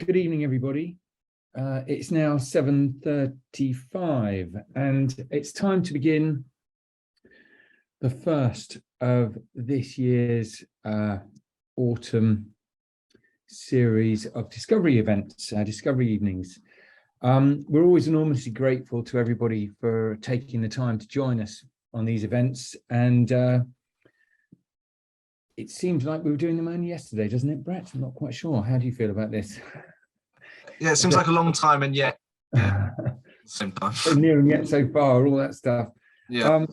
Good evening, everybody. It's now 7:35 and it's time to begin the first of this year's autumn series of discovery events, discovery evenings. We're always enormously grateful to everybody for taking the time to join us on these events, and it seems like we were doing them only yesterday, doesn't it, Bret? I'm not quite sure. How do you feel about this? Yeah, it seems like a long time, and yet, yeah, same time. So near and yet so far, all that stuff. Yeah.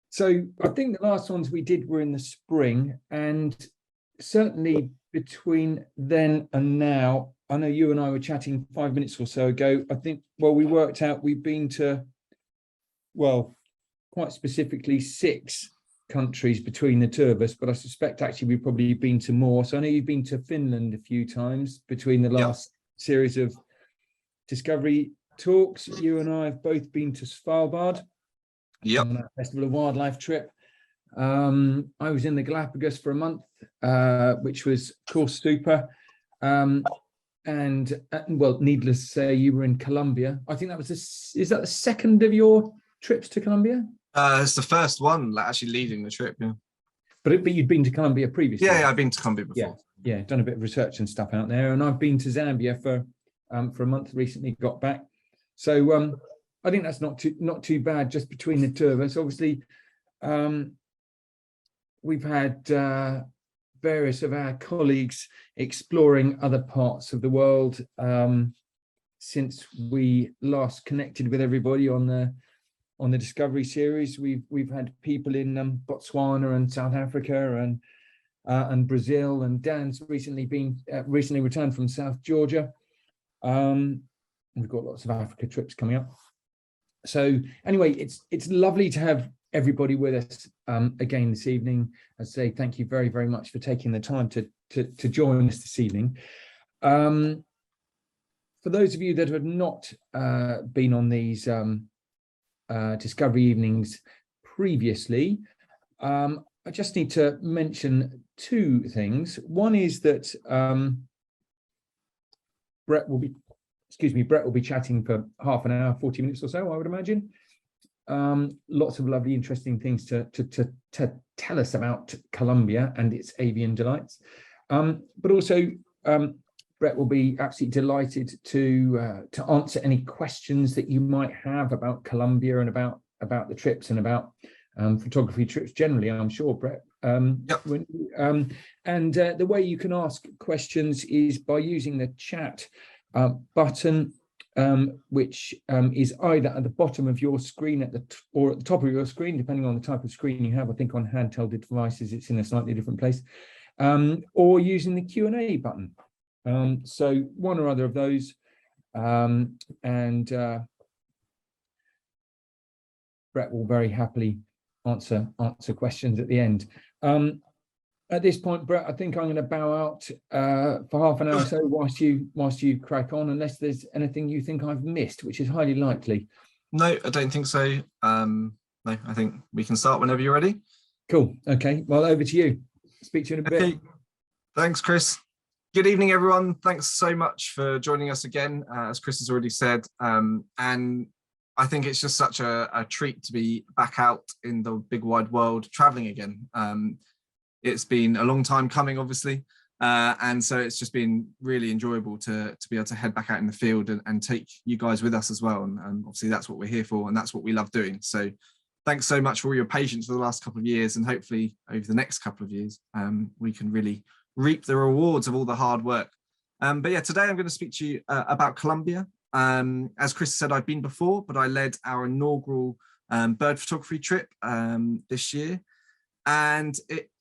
So I think the last ones we did were in the spring, and certainly between then and now, I know you and I were chatting 5 minutes or so ago. I think, well, we worked out we've been to, well, quite specifically 6 countries between the two of us, but I suspect actually we've probably been to more. So I know you've been to Finland a few times between the last series of discovery talks. You and I have both been to Svalbard on a Festival of Wildlife trip. I was in the Galapagos for a month, which was, of course, super. And well, needless to say, you were in Colombia. I think that was is that the second of your trips to Colombia? It's the first one, like, actually leading the trip. Yeah. But you'd been to Colombia previously. Yeah, I've been to Colombia before. Yeah, done a bit of research and stuff out there, and I've been to Zambia for a month recently. Got back, so I think that's not too bad just between the two of us. Obviously, we've had various of our colleagues exploring other parts of the world since we last connected with everybody on the Discovery series. We've had people in Botswana and South Africa and Brazil, and Dan's recently returned from South Georgia. We've got lots of Africa trips coming up. So anyway, it's lovely to have everybody with us again this evening. I say thank you very, very much for taking the time to join us this evening. For those of you that have not been on these discovery evenings previously, I just need to mention 2 things. One is that Bret will be chatting for half an hour, 40 minutes or so, I would imagine. Lots of lovely, interesting things to tell us about Colombia and its avian delights. But also, Bret will be absolutely delighted to answer any questions that you might have about Colombia and about the trips and about photography trips generally, I'm sure, Bret. And the way you can ask questions is by using the chat button, which is either at the bottom of your screen or at the top of your screen, depending on the type of screen you have. I think on handheld devices it's in a slightly different place, or using the Q&A button. So one or other of those, and Bret will very happily answer questions at the end. At this point, Bret, I think I'm going to bow out for half an hour or so whilst you crack on, unless there's anything you think I've missed, which is highly likely. No, I don't think so. No, I think we can start whenever you're ready. Cool. Okay. Well, over to you. Speak to you in a bit. Okay. Thanks, Chris. Good evening, everyone. Thanks so much for joining us again, as Chris has already said. And I think it's just such a treat to be back out in the big wide world traveling again. It's been a long time coming, obviously, and so it's just been really enjoyable to be able to head back out in the field and take you guys with us as well. And obviously that's what we're here for, and that's what we love doing. So thanks so much for all your patience for the last couple of years, and hopefully over the next couple of years we can really reap the rewards of all the hard work. But yeah, today I'm going to speak to you about Colombia. As Chris said, I've been before, but I led our inaugural bird photography trip this year. And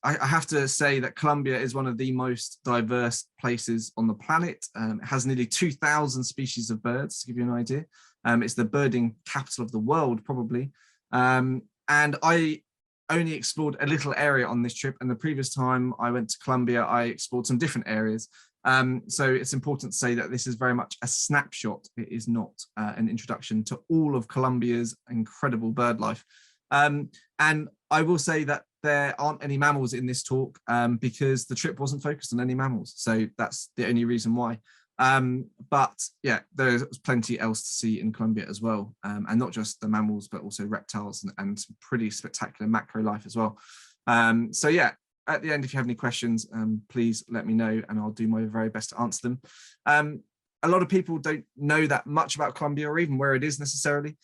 I have to say that Colombia is one of the most diverse places on the planet. It has nearly 2,000 species of birds, to give you an idea. It's the birding capital of the world, probably. And I only explored a little area on this trip. And the previous time I went to Colombia, I explored some different areas. So it's important to say that this is very much a snapshot. It is not an introduction to all of Colombia's incredible bird life. And I will say that there aren't any mammals in this talk because the trip wasn't focused on any mammals. So that's the only reason why. But yeah, there's plenty else to see in Colombia as well, and not just the mammals, but also reptiles and some pretty spectacular macro life as well. So yeah, at the end, if you have any questions, please let me know and I'll do my very best to answer them. A lot of people don't know that much about Colombia or even where it is necessarily.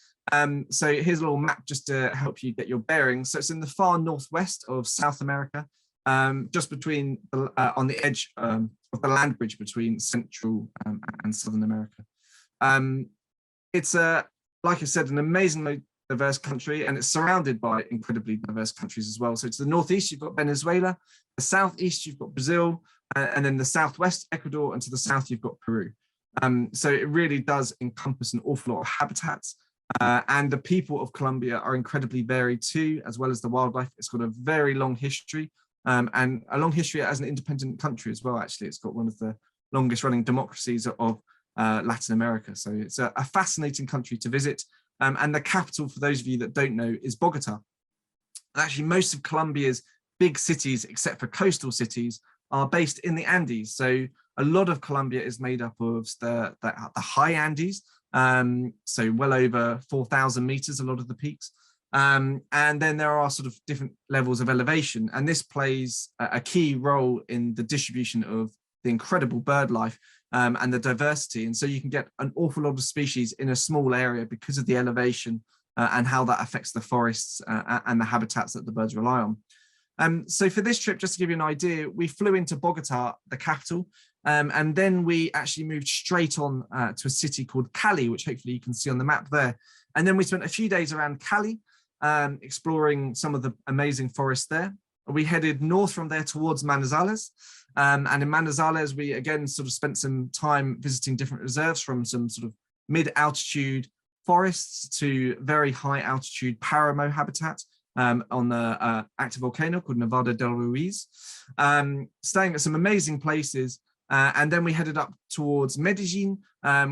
So here's a little map just to help you get your bearings. So it's in the far northwest of South America, just between on the edge of the land bridge between Central and Southern America. It's like I said, an amazingly diverse country, and it's surrounded by incredibly diverse countries as well. So to the northeast, you've got Venezuela, the southeast, you've got Brazil, and then the southwest, Ecuador, and to the south, you've got Peru. So it really does encompass an awful lot of habitats. And the people of Colombia are incredibly varied too, as well as the wildlife. It's got a very long history, and a long history as an independent country as well, actually. It's got one of the longest running democracies of Latin America. So it's a fascinating country to visit. And the capital, for those of you that don't know, is Bogota. And actually, most of Colombia's big cities, except for coastal cities, are based in the Andes. So a lot of Colombia is made up of the high Andes, so well over 4,000 meters, a lot of the peaks. And then there are sort of different levels of elevation, and this plays a key role in the distribution of the incredible bird life and the diversity. And so you can get an awful lot of species in a small area because of the elevation and how that affects the forests and the habitats that the birds rely on. So for this trip, just to give you an idea, we flew into Bogota, the capital, and then we actually moved straight on to a city called Cali, which hopefully you can see on the map there. And then we spent a few days around Cali, exploring some of the amazing forests there. We headed north from there towards Manizales. And in Manizales, we again sort of spent some time visiting different reserves, from some sort of mid-altitude forests to very high altitude paramo habitat on the active volcano called Nevada del Ruiz, staying at some amazing places. And then we headed up towards Medellin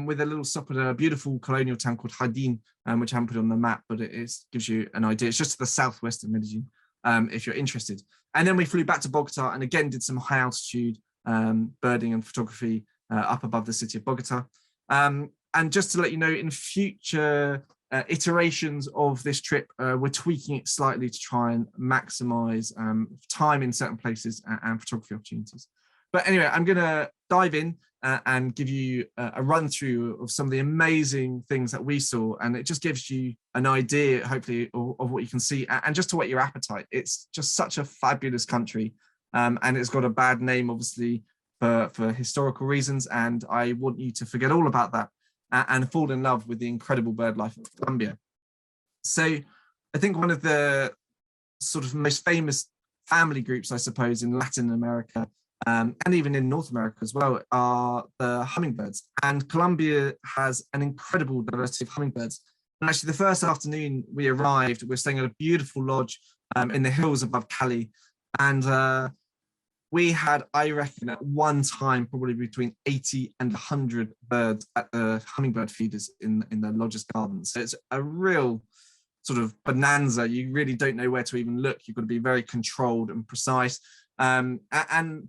with a little stop at a beautiful colonial town called Jardín, which I haven't put on the map, but it gives you an idea. It's just to the southwest of Medellin, if you're interested. And then we flew back to Bogota and again did some high altitude birding and photography up above the city of Bogota. And just to let you know, in future iterations of this trip, we're tweaking it slightly to try and maximize time in certain places and photography opportunities. But anyway, I'm going to dive in and give you a run through of some of the amazing things that we saw. And it just gives you an idea, hopefully, of what you can see and just to whet your appetite. It's just such a fabulous country. And it's got a bad name, obviously, for historical reasons. And I want you to forget all about that and fall in love with the incredible bird life of Colombia. So I think one of the sort of most famous family groups, I suppose, in Latin America, and even in North America as well, are the hummingbirds. And Colombia has an incredible diversity of hummingbirds. And actually, the first afternoon we arrived, we're staying at a beautiful lodge in the hills above Cali. And we had, I reckon, at one time, probably between 80 and 100 birds at the hummingbird feeders in the lodge's gardens. So it's a real sort of bonanza. You really don't know where to even look. You've got to be very controlled and precise. And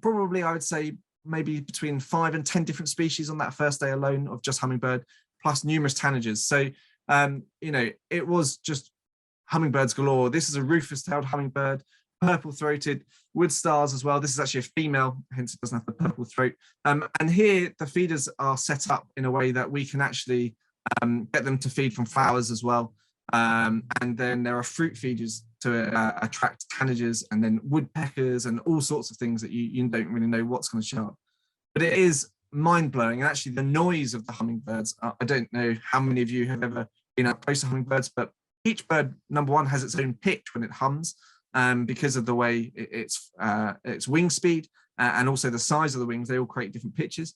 probably I would say maybe between 5 and 10 different species on that first day alone of just hummingbird, plus numerous tanagers. So, you know, it was just hummingbirds galore. This is a rufous-tailed hummingbird, purple-throated, wood stars as well. This is actually a female, hence it doesn't have the purple throat. And here the feeders are set up in a way that we can actually get them to feed from flowers as well. And then there are fruit feeders to attract tanagers, and then woodpeckers and all sorts of things that you don't really know what's going to show up. But it is mind-blowing. And actually the noise of the hummingbirds, I don't know how many of you have ever been up close to hummingbirds, but each bird, number one, has its own pitch when it hums because of the way its wing speed and also the size of the wings. They all create different pitches.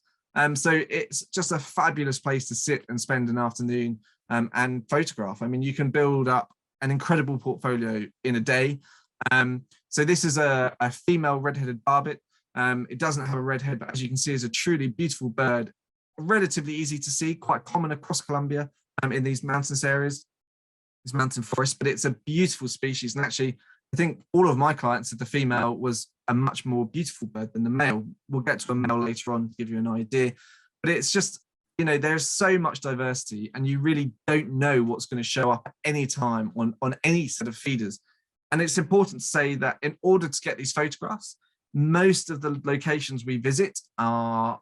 So it's just a fabulous place to sit and spend an afternoon and photograph. I mean, you can build up an incredible portfolio in a day. So this is a female red-headed barbet. It doesn't have a red head, but as you can see, is a truly beautiful bird, relatively easy to see, quite common across Colombia in these mountainous areas, these mountain forests, but it's a beautiful species. And actually, I think all of my clients said the female was a much more beautiful bird than the male. We'll get to a male later on to give you an idea. but it's just, you know, there's so much diversity, and you really don't know what's going to show up at any time on any set of feeders. And it's important to say that in order to get these photographs, most of the locations we visit are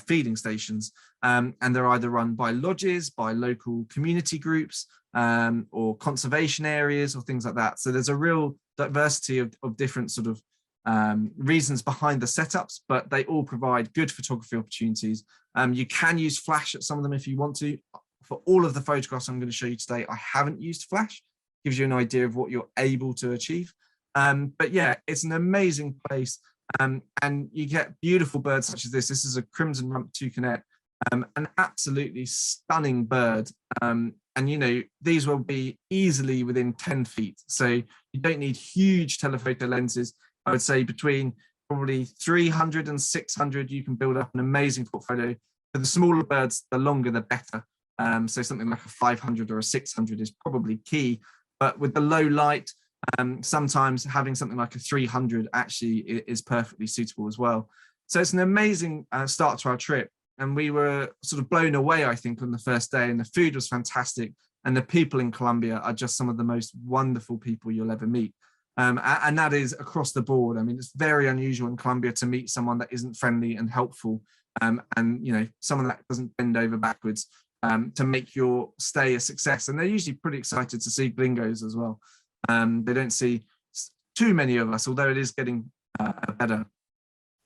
feeding stations, and they're either run by lodges, by local community groups, or conservation areas or things like that. So there's a real diversity of different sort of reasons behind the setups, but they all provide good photography opportunities. You can use flash at some of them if you want to. For all of the photographs I'm going to show you today, I haven't used flash. Gives you an idea of what you're able to achieve. But yeah, it's an amazing place, and you get beautiful birds such as this. This is a crimson rump toucanet, an absolutely stunning bird. And you know, these will be easily within 10 feet. So you don't need huge telephoto lenses. I would say between probably 300 and 600, you can build up an amazing portfolio. For the smaller birds, the longer the better. So something like a 500 or a 600 is probably key. But with the low light, sometimes having something like a 300 actually is perfectly suitable as well. So it's an amazing start to our trip. And we were sort of blown away, I think, on the first day. And the food was fantastic. And the people in Colombia are just some of the most wonderful people you'll ever meet. And that is across the board. I mean, it's very unusual in Colombia to meet someone that isn't friendly and helpful, and you know, someone that doesn't bend over backwards to make your stay a success. And they're usually pretty excited to see gringos as well. They don't see too many of us, although it is getting better.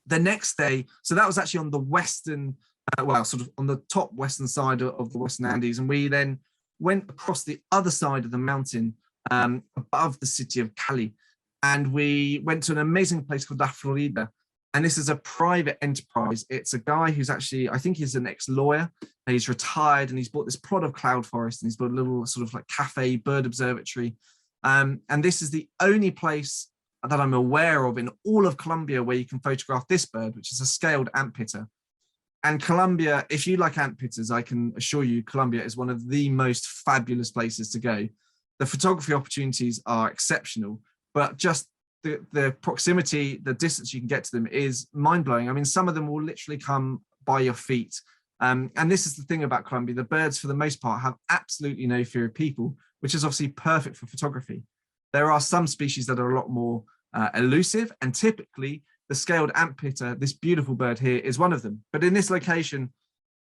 The next day, so that was actually on the western, well, sort of on the top western side of the Western Andes, and we then went across the other side of the mountain, above the city of Cali, and we went to an amazing place called La Florida. And this is a private enterprise. It's a guy who's actually, I think he's an ex-lawyer. He's retired, and he's bought this plot of cloud forest, and he's built a little sort of like cafe, bird observatory. And this is the only place that I'm aware of in all of Colombia where you can photograph this bird, which is a scaled antpitta. And Colombia, if you like antpittas, I can assure you Colombia is one of the most fabulous places to go. The photography opportunities are exceptional, but just the proximity, the distance you can get to them is mind-blowing. I mean, some of them will literally come by your feet. And this is the thing about Colombia. The birds, for the most part, have absolutely no fear of people, which is obviously perfect for photography. There are some species that are a lot more elusive, and typically the scaled antpitta, this beautiful bird here, is one of them. But in this location,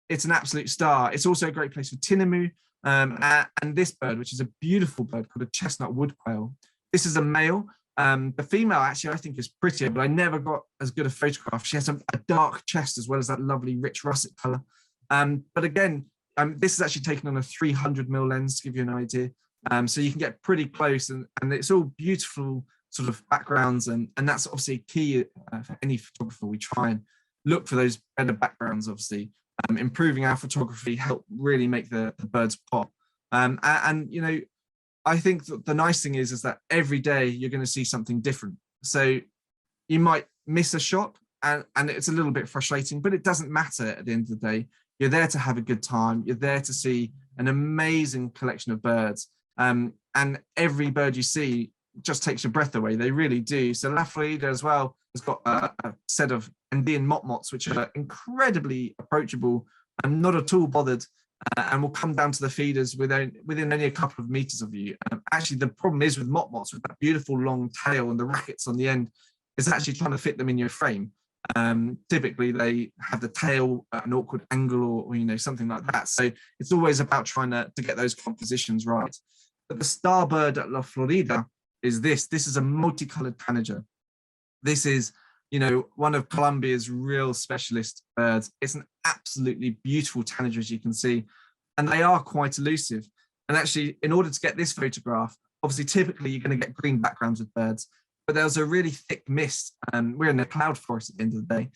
it's an absolute star. It's also a great place for tinamou, and this bird, which is a beautiful bird called a chestnut wood quail. This is a male. The female, actually, I think is prettier, but I never got as good a photograph. She has a dark chest as well as that lovely rich russet color. But again, this is actually taken on a 300mm lens, to give you an idea. So you can get pretty close, and it's all beautiful sort of backgrounds, and that's obviously key for any photographer. We try and look for those better backgrounds, obviously. Improving our photography help really make the birds pop. And you know, I think that the nice thing is that every day you're going to see something different. So you might miss a shot, and it's a little bit frustrating, but it doesn't matter at the end of the day. You're there to have a good time. You're there to see an amazing collection of birds. And every bird you see just takes your breath away. They really do. So La Florida as well has got a set of Andean motmots, which are incredibly approachable and not at all bothered, and will come down to the feeders within only a couple of meters of you. Actually, the problem is with motmots, with that beautiful long tail and the rackets on the end, is actually trying to fit them in your frame. Typically, they have the tail at an awkward angle, or you know, something like that. So it's always about trying to get those compositions right. But the star bird at La Florida is this. This is a multicolored tanager. This is, you know, one of Colombia's real specialist birds. It's an absolutely beautiful tanager, as you can see, and they are quite elusive. And actually, in order to get this photograph, obviously, typically you're going to get green backgrounds with birds, but there was a really thick mist. We're in a cloud forest at the end of the day,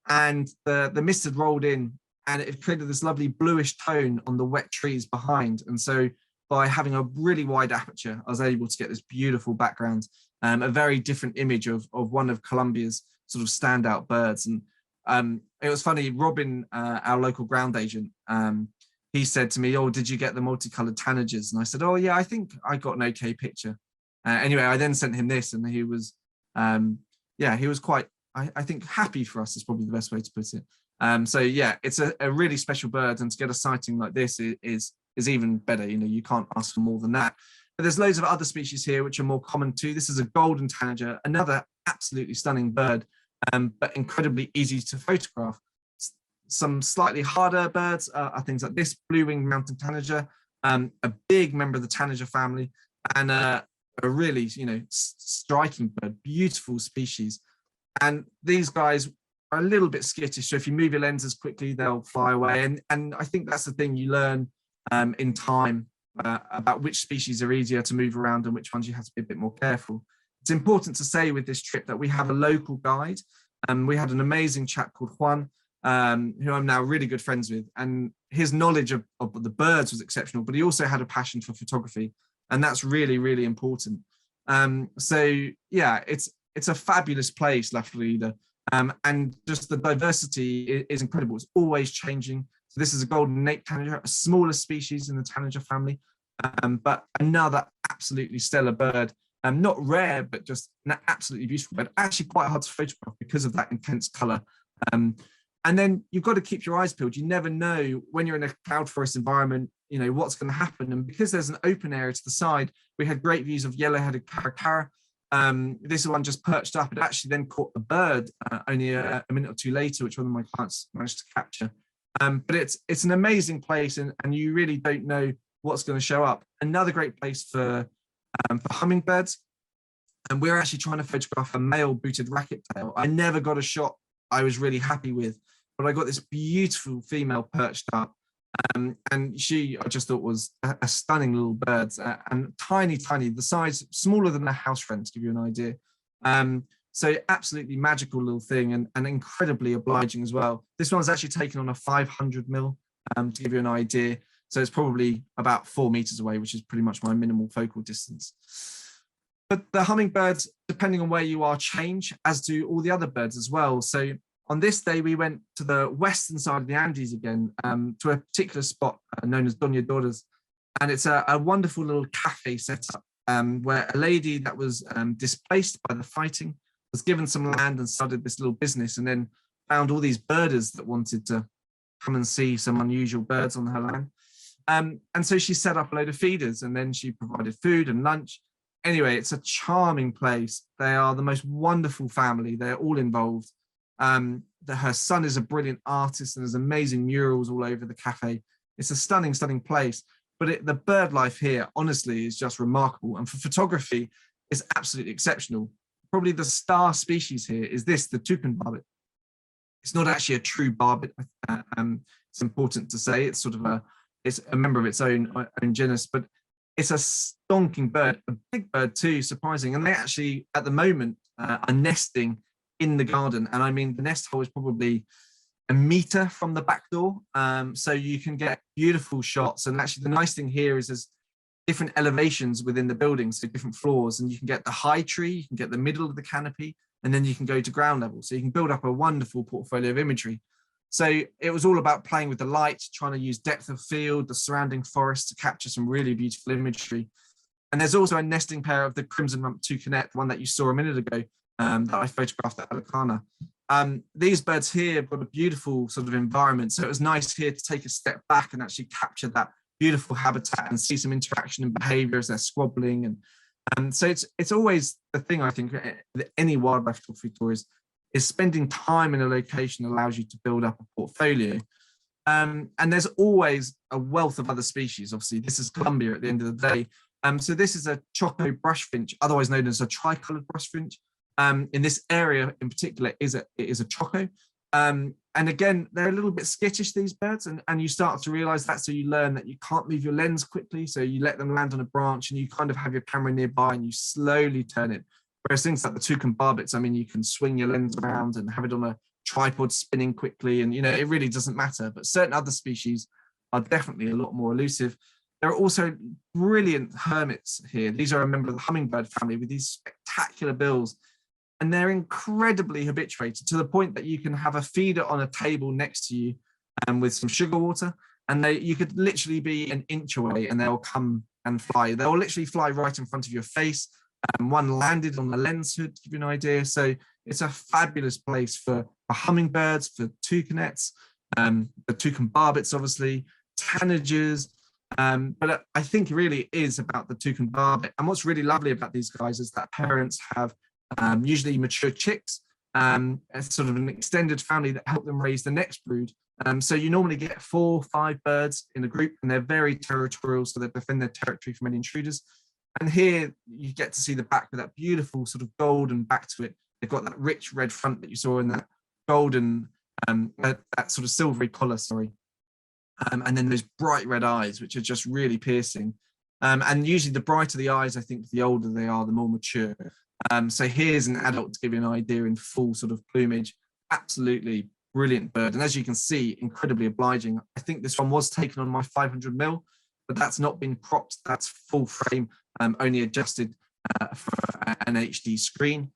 and the mist had rolled in, and it created this lovely bluish tone on the wet trees behind. And so by having a really wide aperture, I was able to get this beautiful background, a very different image of one of Colombia's sort of standout birds. And it was funny, Robin, our local ground agent, he said to me, "Oh, did you get the multicolored tanagers?" And I said, "Oh yeah, I think I got an okay picture." Anyway, I then sent him this, and he was, yeah, he was quite, I think, happy for us is probably the best way to put it. So yeah, it's a really special bird, and to get a sighting like this is even better. You know, you can't ask for more than that. But there's loads of other species here which are more common too. This is a golden tanager, another absolutely stunning bird, but incredibly easy to photograph. Some slightly harder birds are things like this blue-winged mountain tanager, a big member of the tanager family, and a really, you know, striking bird, beautiful species. And these guys are a little bit skittish, so if you move your lenses quickly, they'll fly away. And I think that's the thing you learn in time about which species are easier to move around and which ones you have to be a bit more careful. It's important to say with this trip that we have a local guide, and we had an amazing chap called Juan, who I'm now really good friends with, and his knowledge of the birds was exceptional, but he also had a passion for photography, and that's really, really important. So yeah, it's a fabulous place, La Florida, and just the diversity is incredible. It's always changing. So this is a golden nape tanager, a smaller species in the tanager family, but another absolutely stellar bird. Not rare, but just an absolutely beautiful bird. Actually quite hard to photograph because of that intense color. And then you've got to keep your eyes peeled. You never know when you're in a cloud forest environment, you know, what's going to happen. And because there's an open area to the side, we had great views of yellow-headed caracara. This one just perched up and actually then caught the bird only a minute or two later, which one of my clients managed to capture. But it's an amazing place, and you really don't know what's going to show up. Another great place for hummingbirds. And we're actually trying to photograph a male booted racquet-tail. I never got a shot I was really happy with, but I got this beautiful female perched up, and she I just thought was a stunning little bird, and tiny, the size smaller than a house wren, to give you an idea. So absolutely magical little thing, and incredibly obliging as well. This one's actually taken on a 500mm, to give you an idea. So it's probably about 4 meters away, which is pretty much my minimal focal distance. But the hummingbirds, depending on where you are, change, as do all the other birds as well. So on this day, we went to the western side of the Andes again, to a particular spot known as Doña Dora's. And it's a wonderful little cafe set up, where a lady that was displaced by the fighting was given some land and started this little business, and then found all these birders that wanted to come and see some unusual birds on her land. And so she set up a load of feeders, and then she provided food and lunch. Anyway, it's a charming place. They are the most wonderful family. They're all involved. Her son is a brilliant artist, and there's amazing murals all over the cafe. It's a stunning, stunning place. But the bird life here, honestly, is just remarkable. And for photography, it's absolutely exceptional. Probably the star species here is this, the toucan barbet. It's not actually a true barbet. It's important to say. It's sort of it's a member of its own genus, but it's a stonking bird, a big bird too, surprising. And they actually, at the moment, are nesting in the garden. And I mean, the nest hole is probably a meter from the back door. So you can get beautiful shots. And actually the nice thing here is there's different elevations within the building, so different floors, and you can get the high tree, you can get the middle of the canopy, and then you can go to ground level. So you can build up a wonderful portfolio of imagery. So it was all about playing with the light, trying to use depth of field, the surrounding forest to capture some really beautiful imagery. And there's also a nesting pair of the crimson rump toucanet, one that you saw a minute ago, that I photographed at Alicana. These birds here have got a beautiful sort of environment. So it was nice here to take a step back and actually capture that beautiful habitat and see some interaction and behavior as they're squabbling. And so it's always the thing, I think, that any wildlife photography tour is spending time in a location allows you to build up a portfolio. And there's always a wealth of other species. Obviously, this is Colombia at the end of the day. So this is a choco brushfinch, otherwise known as a tricolored brushfinch. In this area in particular, it is a choco. And again, they're a little bit skittish, these birds, and you start to realize that, so you learn that you can't move your lens quickly, so you let them land on a branch and you kind of have your camera nearby and you slowly turn it. Whereas things like the toucan barbets, I mean, you can swing your lens around and have it on a tripod spinning quickly, and it really doesn't matter. But certain other species are definitely a lot more elusive. There are also brilliant hermits here. These are a member of the hummingbird family with these spectacular bills. And they're incredibly habituated to the point that you can have a feeder on a table next to you with some sugar water, and you could literally be an inch away and they'll come and fly. They'll literally fly right in front of your face. One landed on the lens hood, to give you an idea. So It's a fabulous place for hummingbirds, for toucanets, the toucan barbets, obviously, tanagers. But I think it really is about the toucan barbet. And what's really lovely about these guys is that parents have usually mature chicks, as sort of an extended family that help them raise the next brood. So you normally get 4 or 5 birds in a group, and they're very territorial, so they defend their territory from any intruders. And here you get to see the back with that beautiful sort of golden back to it. They've got that rich red front that you saw in that golden, that sort of silvery collar, sorry. And then those bright red eyes, which are just really piercing. And usually the brighter the eyes, I think the older they are, the more mature. So here's an adult to give you an idea in full sort of plumage. Absolutely brilliant bird. And as you can see, incredibly obliging. I think this one was taken on my 500mm, but that's not been cropped. That's full frame, only adjusted for an HD screen.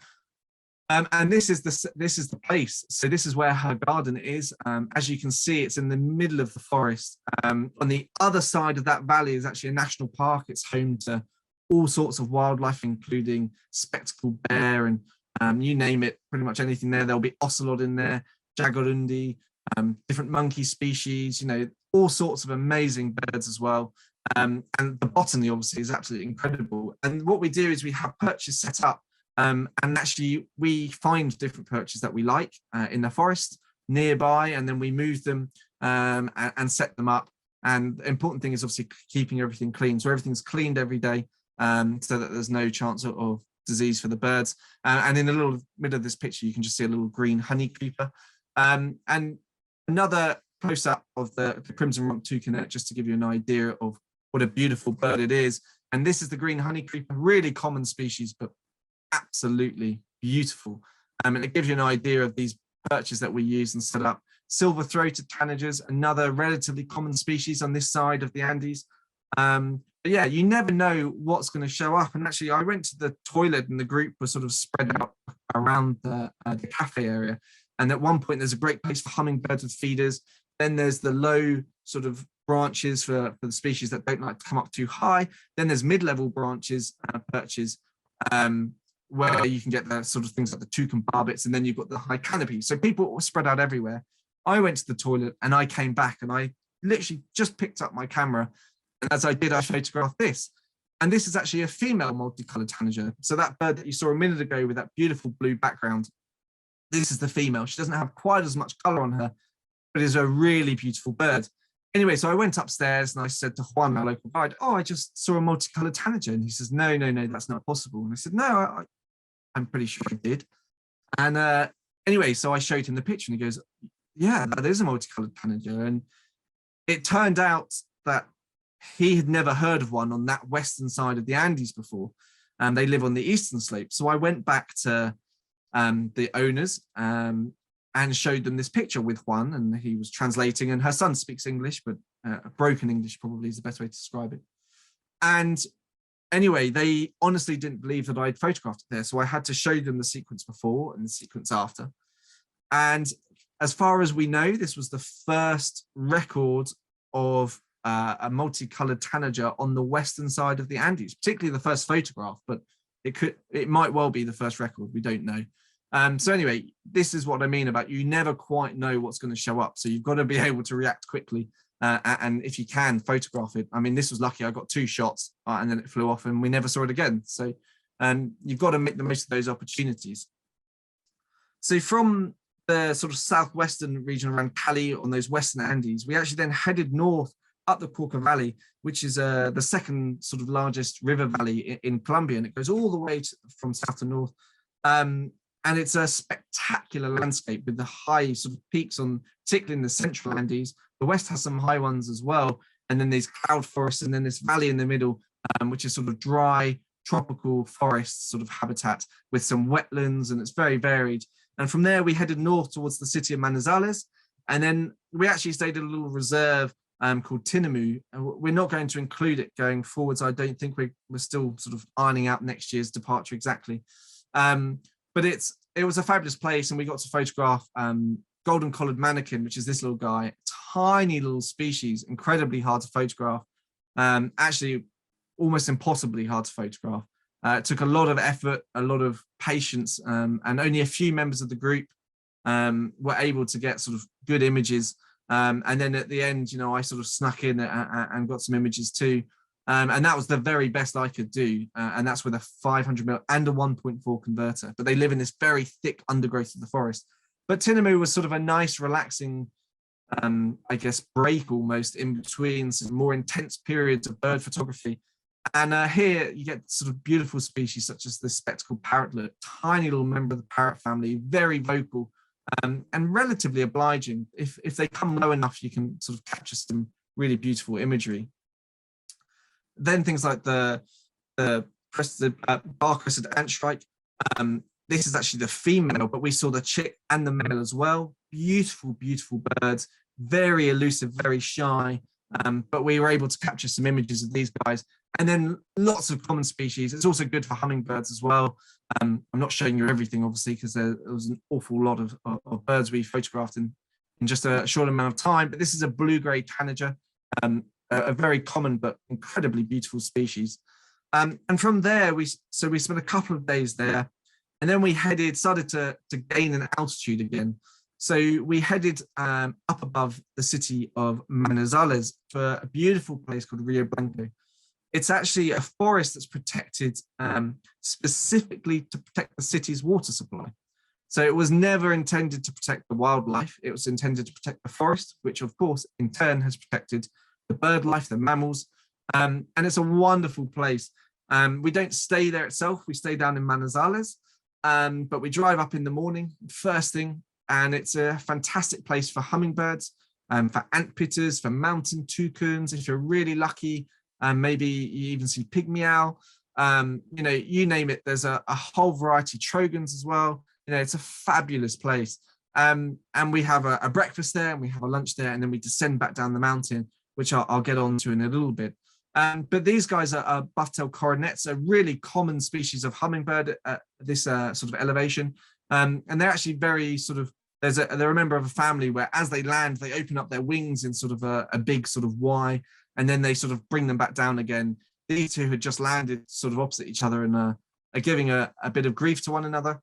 And this is the place. So this is where her garden is. As you can see, it's in the middle of the forest. On the other side of that valley is actually a national park. It's home to all sorts of wildlife, including spectacled bear and you name it, pretty much anything there. There'll be ocelot in there, jaguarundi, different monkey species, you know, all sorts of amazing birds as well. And the botany obviously is absolutely incredible. And what we do is we have perches set up. And actually, we find different perches that we like in the forest nearby, and then we move them and set them up. And the important thing is obviously keeping everything clean. So everything's cleaned every day so that there's no chance of disease for the birds. And in the little middle of this picture, you can just see a little green honey creeper. And another close-up of the crimson rump toucanet, just to give you an idea of what a beautiful bird it is. And this is the green honey creeper, really common species, but absolutely beautiful. And it gives you an idea of these perches that we use and set up. Silver-throated tanagers, another relatively common species on this side of the Andes. But yeah, you never know what's going to show up. And actually, I went to the toilet and the group was sort of spread out around the cafe area. And at one point, there's a great place for hummingbirds with feeders. Then there's the low sort of branches for the species that don't like to come up too high. Then there's mid-level branches, perches, where you can get the sort of things like the toucan barbets, and then you've got the high canopy. So people were spread out everywhere. I went to the toilet and I came back and I literally just picked up my camera. And as I did, I photographed this. And this is actually a female multicolored tanager. So that bird that you saw a minute ago with that beautiful blue background, this is the female. She doesn't have quite as much color on her, but is a really beautiful bird. Anyway, so I went upstairs and I said to Juan, my local guide, oh, I just saw a multicolored tanager. And he says, no, that's not possible. And I said, no, I'm pretty sure I did. And anyway, so I showed him the picture and he goes, yeah, that is a multicolored tanager. And it turned out that he had never heard of one on that western side of the Andes before. They live on the eastern slope. So I went back to the owners and showed them this picture with Juan, and he was translating, and her son speaks English, but broken English probably is the best way to describe it. And anyway, they honestly didn't believe that I'd photographed it there. So I had to show them the sequence before and the sequence after. And as far as we know, this was the first record of a multicolored tanager on the western side of the Andes, particularly the first photograph, but it might well be the first record, we don't know. So anyway, this is what I mean about you never quite know what's going to show up. So you've got to be able to react quickly. And if you can, photograph it. I mean, this was lucky. I got 2 shots and then it flew off and we never saw it again. So you've got to make the most of those opportunities. So from the sort of southwestern region around Cali on those western Andes, we actually then headed north up the Cauca Valley, which is the second sort of largest river valley in Colombia. And it goes all the way from south to north. And it's a spectacular landscape with the high sort of peaks on, particularly in the central Andes. The west has some high ones as well. And then there's cloud forests and then this valley in the middle, which is sort of dry, tropical forest sort of habitat with some wetlands, and it's very varied. And from there, we headed north towards the city of Manizales. And then we actually stayed at a little reserve called Tinamu. We're not going to include it going forwards. I don't think we're still sort of ironing out next year's departure exactly. But it was a fabulous place, and we got to photograph golden collared manakin, which is this little guy, tiny little species, incredibly hard to photograph, actually almost impossibly hard to photograph. It took a lot of effort, a lot of patience, and only a few members of the group were able to get sort of good images. And then at the end, you know, I sort of snuck in and got some images too. And that was the very best I could do. And that's with a 500mm and a 1.4 converter. But they live in this very thick undergrowth of the forest. But Tinamu was sort of a nice, relaxing, I guess, break almost in between some more intense periods of bird photography. And here you get sort of beautiful species such as the spectacled parrotlet, tiny little member of the parrot family, very vocal and relatively obliging. If they come low enough, you can sort of capture some really beautiful imagery. Then things like the bar-crested antshrike. This is actually the female, but we saw the chick and the male as well. Beautiful, beautiful birds, very elusive, very shy. But we were able to capture some images of these guys. And then lots of common species. It's also good for hummingbirds as well. I'm not showing you everything, obviously, because there was an awful lot of birds we photographed in just a short amount of time. But this is a blue-grey tanager, a very common but incredibly beautiful species. And from there, we spent a couple of days there. And then we started to gain an altitude again. So we headed up above the city of Manizales for a beautiful place called Rio Blanco. It's actually a forest that's protected specifically to protect the city's water supply. So it was never intended to protect the wildlife. It was intended to protect the forest, which of course in turn has protected the bird life, the mammals. And it's a wonderful place. We don't stay there itself. We stay down in Manizales, but we drive up in the morning, first thing, and it's a fantastic place for hummingbirds, for antpittas, for mountain toucans. If you're really lucky, maybe you even see pygmy owl. You know, you name it. There's a whole variety, trogons as well. You know, it's a fabulous place. And we have a breakfast there, and we have a lunch there, and then we descend back down the mountain, which I'll get on to in a little bit. But these guys are buff-tailed coronets, a really common species of hummingbird at this sort of elevation. And they're actually very sort of, they're a member of a family where as they land, they open up their wings in sort of a big sort of Y, and then they sort of bring them back down again. These two had just landed sort of opposite each other and are giving a bit of grief to one another.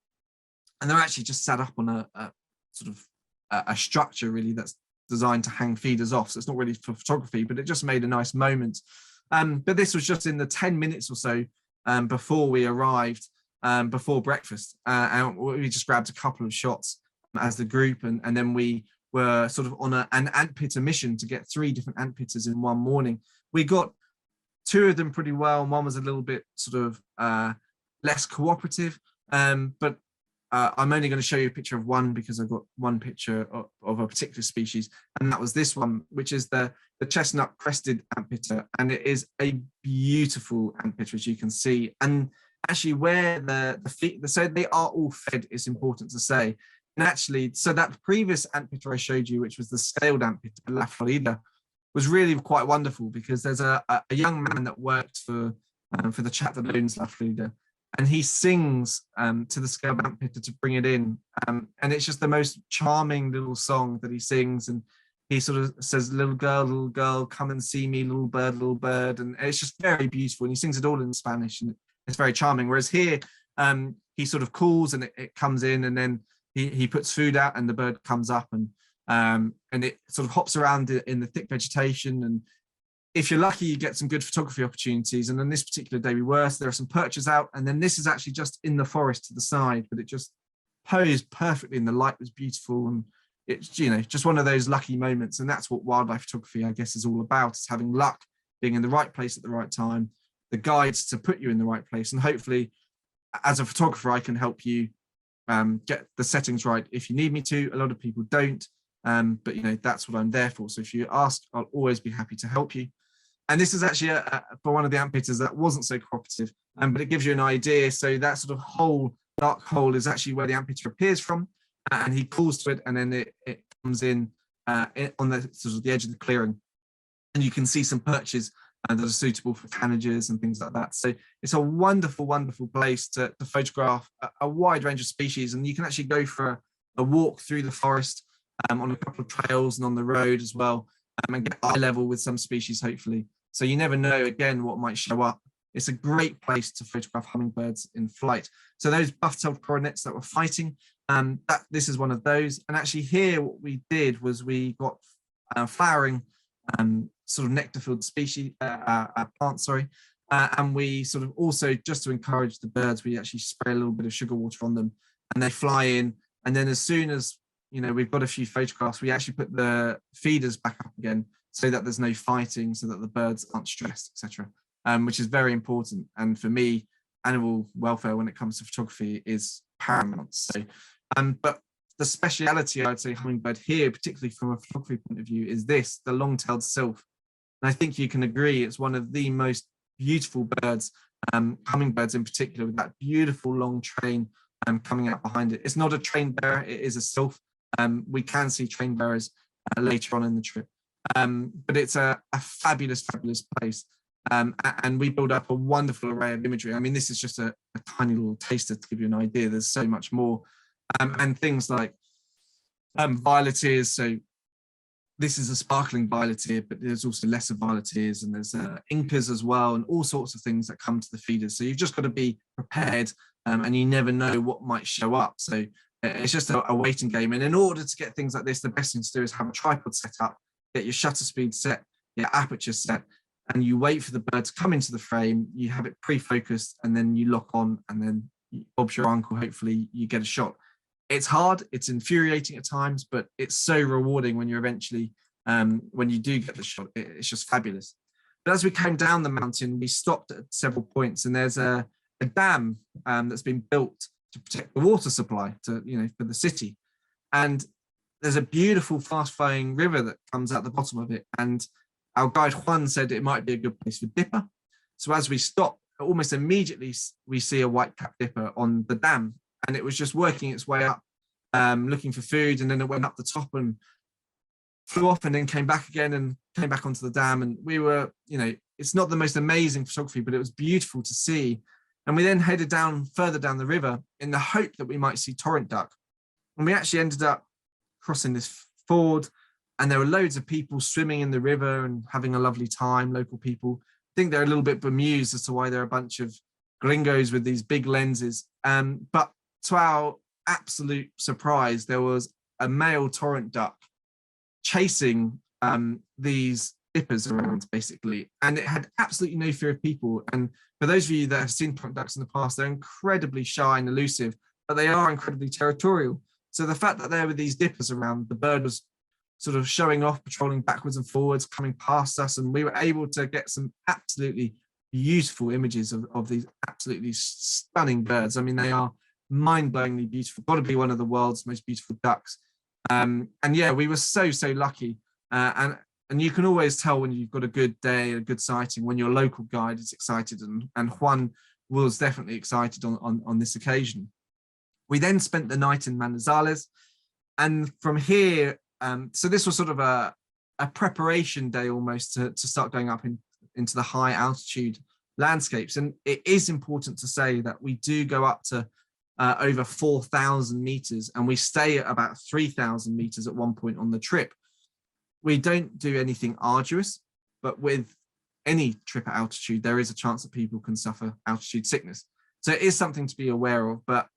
And they're actually just sat up on a sort of a structure really that's designed to hang feeders off. So it's not really for photography, but it just made a nice moment. But this was just in the 10 minutes or so before we arrived, before breakfast. And we just grabbed a couple of shots as the group. And then we were sort of on an antpitta mission to get 3 different antpittas in one morning. We got 2 of them pretty well, and one was a little bit sort of less cooperative. But I'm only going to show you a picture of one because I've got one picture of a particular species, and that was this one, which is the chestnut-crested antpitta, and it is a beautiful antpitta, as you can see. And actually, where so they are all fed, it's important to say. And actually, so that previous antpitta I showed you, which was the scaled antpitta, La Florida, was really quite wonderful because there's a young man that worked for the chap that owns La Florida. And he sings to the scaled antpitta to bring it in. And it's just the most charming little song that he sings. And he sort of says, little girl, come and see me, little bird. And it's just very beautiful. And he sings it all in Spanish, and it's very charming. Whereas here, he sort of calls and it comes in, and then he puts food out and the bird comes up, and it sort of hops around in the thick vegetation. And if you're lucky, you get some good photography opportunities. And on this particular day we were, so there are some perches out, and then this is actually just in the forest to the side, but it just posed perfectly and the light was beautiful. And it's, you know, just one of those lucky moments. And that's what wildlife photography, I guess, is all about. It's having luck, being in the right place at the right time, the guides to put you in the right place. And hopefully as a photographer, I can help you get the settings right if you need me to. A lot of people don't, but you know, that's what I'm there for. So if you ask, I'll always be happy to help you. And this is actually for one of the antpittas that wasn't so cooperative, but it gives you an idea. So that sort of dark hole is actually where the antpitta appears from, and he calls to it, and then it comes in on the sort of the edge of the clearing, and you can see some perches that are suitable for tanagers and things like that. So it's a wonderful, wonderful place to photograph a wide range of species, and you can actually go for a walk through the forest on a couple of trails and on the road as well, and get eye level with some species, hopefully. So you never know, again, what might show up. It's a great place to photograph hummingbirds in flight. So those buff-tailed coronets that were fighting, this is one of those. And actually here, what we did was we got flowering sort of nectar-filled species, plants, sorry. And we sort of also, just to encourage the birds, we actually spray a little bit of sugar water on them and they fly in. And then as soon as, you know, we've got a few photographs, we actually put the feeders back up again so that there's no fighting, so that the birds aren't stressed, etc. Which is very important. And for me, animal welfare when it comes to photography is paramount. So, but the speciality, I'd say, hummingbird here, particularly from a photography point of view, is this, the long-tailed sylph. And I think you can agree it's one of the most beautiful birds, hummingbirds in particular, with that beautiful long train coming out behind it. It's not a train bearer, it is a sylph. We can see train bearers later on in the trip. But it's a fabulous, fabulous place. And we build up a wonderful array of imagery. I mean, this is just a tiny little taster to give you an idea. There's so much more. And things like violeteers. So this is a sparkling violeteer, but there's also lesser violeteers, and there's incas as well, and all sorts of things that come to the feeders. So you've just got to be prepared, and you never know what might show up. So it's just a waiting game. And in order to get things like this, the best thing to do is have a tripod set up, get your shutter speed set, your aperture set, and you wait for the bird to come into the frame, you have it pre-focused, and then you lock on, and then Bob's your uncle, hopefully you get a shot. It's hard, it's infuriating at times, but it's so rewarding when you're eventually, when you do get the shot. It's just fabulous. But as we came down the mountain, we stopped at several points, and there's a dam that's been built to protect the water supply to, you know, for the city. And there's a beautiful fast-flowing river that comes out the bottom of it. And our guide Juan said it might be a good place for dipper. So as we stop, almost immediately we see a white-capped dipper on the dam, and it was just working its way up, looking for food, and then it went up the top and flew off, and then came back again and came back onto the dam. And we were, you know, it's not the most amazing photography, but it was beautiful to see. And we then headed down further down the river in the hope that we might see torrent duck. And we actually ended up crossing this ford, and there were loads of people swimming in the river and having a lovely time, local people. I think they're a little bit bemused as to why there are a bunch of gringos with these big lenses. But to our absolute surprise, there was a male torrent duck chasing these dippers around, basically, and it had absolutely no fear of people. And for those of you that have seen torrent ducks in the past, they're incredibly shy and elusive, but they are incredibly territorial. So the fact that there were these dippers around, the bird was sort of showing off, patrolling backwards and forwards, coming past us, and we were able to get some absolutely beautiful images of these absolutely stunning birds. I mean, they are mind-blowingly beautiful. Got to be one of the world's most beautiful ducks. And yeah, we were so lucky. And you can always tell when you've got a good day, a good sighting, when your local guide is excited, and Juan was definitely excited on this occasion. We then spent the night in Manizales, and from here, so this was sort of a preparation day almost to start going up into the high altitude landscapes. And it is important to say that we do go up to over 4,000 meters, and we stay at about 3,000 meters at one point on the trip. We don't do anything arduous, but with any trip at altitude, there is a chance that people can suffer altitude sickness. So it is something to be aware of, but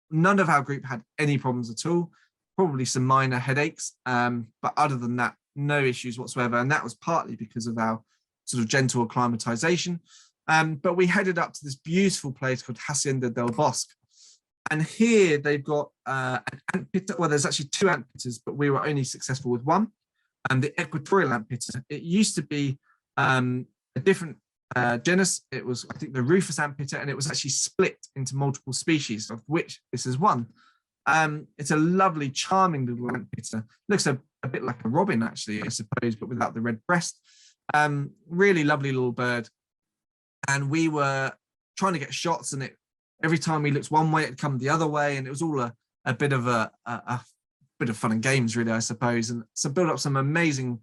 none of our group had any problems at all, probably some minor headaches, but other than that, no issues whatsoever. And that was partly because of our sort of gentle acclimatization. But we headed up to this beautiful place called Hacienda del Bosque. And here they've got an antpitta. Well, there's actually two antpittas, but we were only successful with one. And the equatorial antpitta, it used to be a different genus. It was, I think, the rufous antpitta, and it was actually split into multiple species, of which this is one. It's a lovely, charming little antpitta. Looks a bit like a robin, actually, I suppose, but without the red breast. Really lovely little bird. And we were trying to get shots, and every time we looked one way, it'd come the other way, and it was all a bit of a bit of fun and games, really, I suppose. And so build up some amazing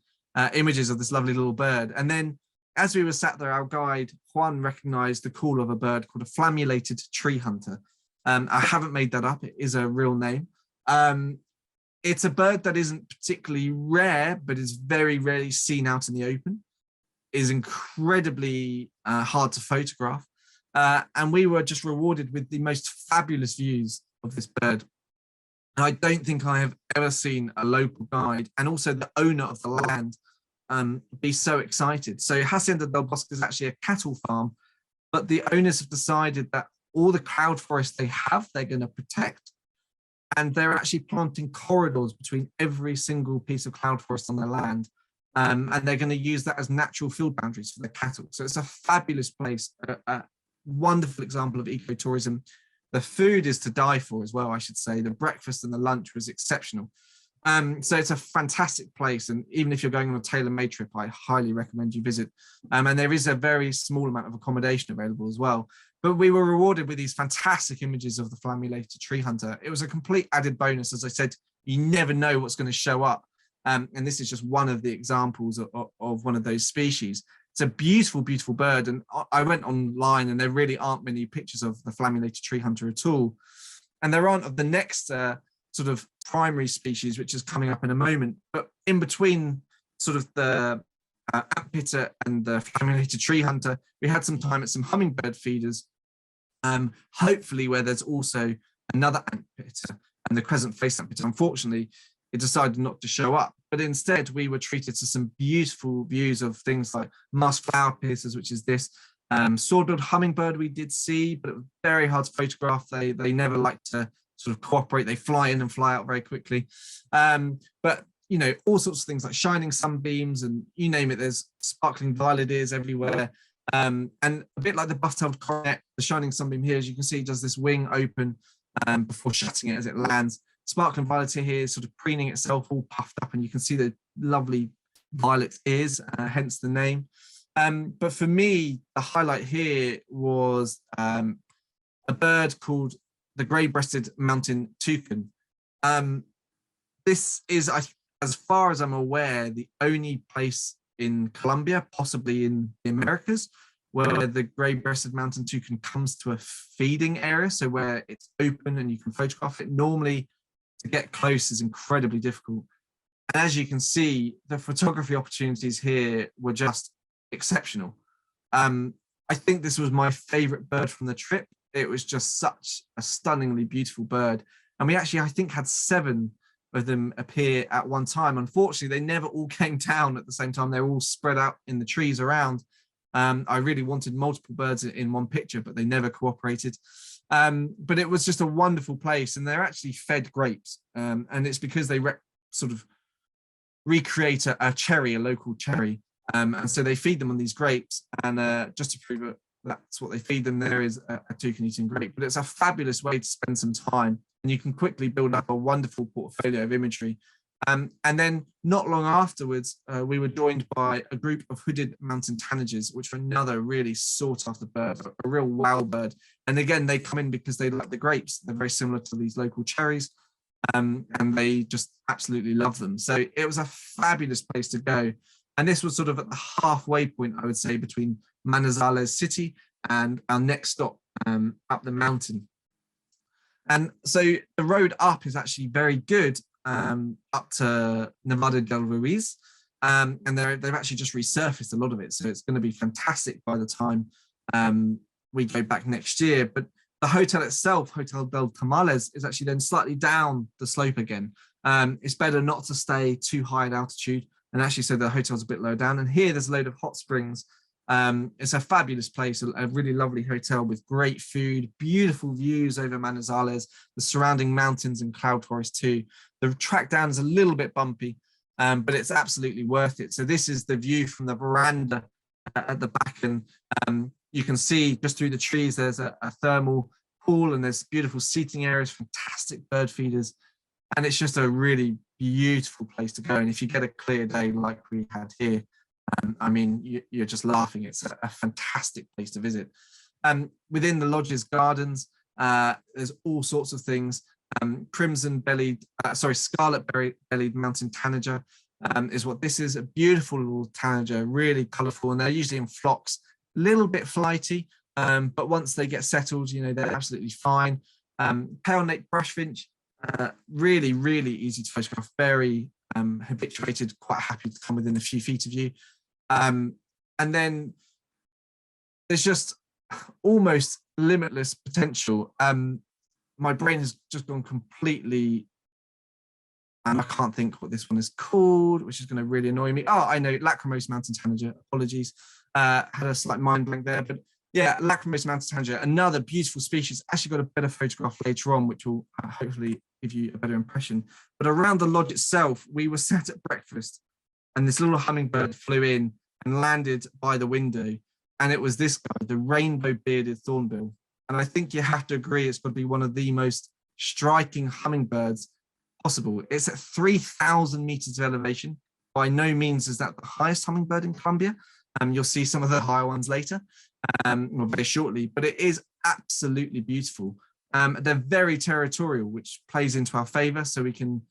images of this lovely little bird. And then as we were sat there, our guide Juan recognized the call of a bird called a flammulated tree hunter. I haven't made that up, it is a real name. It's a bird that isn't particularly rare, but is very rarely seen out in the open. is incredibly hard to photograph. And we were just rewarded with the most fabulous views of this bird. And I don't think I have ever seen a local guide and also the owner of the land be so excited. So Hacienda del Bosque is actually a cattle farm, but the owners have decided that all the cloud forest they have, they're going to protect. And they're actually planting corridors between every single piece of cloud forest on their land. And they're going to use that as natural field boundaries for their cattle. So it's a fabulous place, a wonderful example of ecotourism. The food is to die for as well, I should say. The breakfast and the lunch was exceptional. So it's a fantastic place. And even if you're going on a tailor-made trip, I highly recommend you visit. And there is a very small amount of accommodation available as well. But we were rewarded with these fantastic images of the flammulated tree hunter. It was a complete added bonus. As I said, you never know what's going to show up. And this is just one of the examples of one of those species. It's a beautiful, beautiful bird. And I went online and there really aren't many pictures of the flammulated tree hunter at all. And there aren't of the next sort of primary species, which is coming up in a moment. But in between sort of the antpitta and the flammulated tree hunter, we had some time at some hummingbird feeders, hopefully where there's also another antpitta and the crescent-faced antpitta. Unfortunately, it decided not to show up, but instead we were treated to some beautiful views of things like masked flower piercers, which is this sword-billed hummingbird we did see, but it was very hard to photograph. They never like to sort of cooperate. They fly in and fly out very quickly. But you know, all sorts of things like shining sunbeams and you name it, there's sparkling violet ears everywhere. And a bit like the buff-tailed coronet, the shining sunbeam here, as you can see, does this wing open before shutting it as it lands. Sparkling violet here is sort of preening itself all puffed up, and you can see the lovely violet ears, hence the name. But for me, the highlight here was a bird called the grey-breasted mountain toucan. This is, as far as I'm aware, the only place in Colombia, possibly in the Americas, where the grey-breasted mountain toucan comes to a feeding area, so where it's open and you can photograph it. Normally, to get close is incredibly difficult. And as you can see, the photography opportunities here were just exceptional. I think this was my favorite bird from the trip. It was just such a stunningly beautiful bird. And we actually, I think, had 7 of them appear at one time. Unfortunately, they never all came down at the same time. They were all spread out in the trees around. I really wanted multiple birds in one picture, but they never cooperated. But it was just a wonderful place, and they're actually fed grapes. And it's because they sort of recreate a cherry, a local cherry. And so they feed them on these grapes. And just to prove it, that's what they feed them, there is a toucan eating grape. But it's a fabulous way to spend some time, and you can quickly build up a wonderful portfolio of imagery. And then not long afterwards, we were joined by a group of hooded mountain tanagers, which are another really sought after bird, a real wow bird. And again, they come in because they like the grapes. They're very similar to these local cherries, and they just absolutely love them. So it was a fabulous place to go. And this was sort of at the halfway point, I would say, between Manizales city and our next stop up the mountain. And so the road up is actually very good, up to Nevada del Ruiz, and they've actually just resurfaced a lot of it, so it's going to be fantastic by the time we go back next year. But the hotel itself, Hotel del Tamales, is actually then slightly down the slope again. It's better not to stay too high at altitude, and actually so the hotel's a bit lower down. And here there's a load of hot springs. It's a fabulous place, a really lovely hotel with great food, beautiful views over Manizales, the surrounding mountains and cloud forest too. The track down is a little bit bumpy, but it's absolutely worth it. So this is the view from the veranda at the back, and you can see just through the trees there's a thermal pool, and there's beautiful seating areas, fantastic bird feeders, and it's just a really beautiful place to go. And if you get a clear day like we had here, I mean, you're just laughing. It's a fantastic place to visit. Within the lodge's gardens, there's all sorts of things. Scarlet-bellied mountain tanager is what this is. A beautiful little tanager, really colourful, and they're usually in flocks, a little bit flighty, but once they get settled, you know, they're absolutely fine. Pale-nape brushfinch, really, really easy to photograph, very habituated, quite happy to come within a few feet of you. And then there's just almost limitless potential. My brain has just gone completely, and I can't think what this one is called, which is going to really annoy me. Oh, I know, Lachrymose mountain tanager. Apologies, had a slight mind blank there, but yeah, Lachrymose mountain tanager, another beautiful species. Actually got a better photograph later on, which will hopefully give you a better impression. But around the lodge itself, we were sat at breakfast, and this little hummingbird flew in and landed by the window, and it was this guy, the rainbow-bearded thornbill. And I think you have to agree it's got to be one of the most striking hummingbirds possible. It's at 3,000 meters of elevation. By no means is that the highest hummingbird in Colombia. You'll see some of the higher ones later, or very shortly, but it is absolutely beautiful. They're very territorial, which plays into our favor, so we can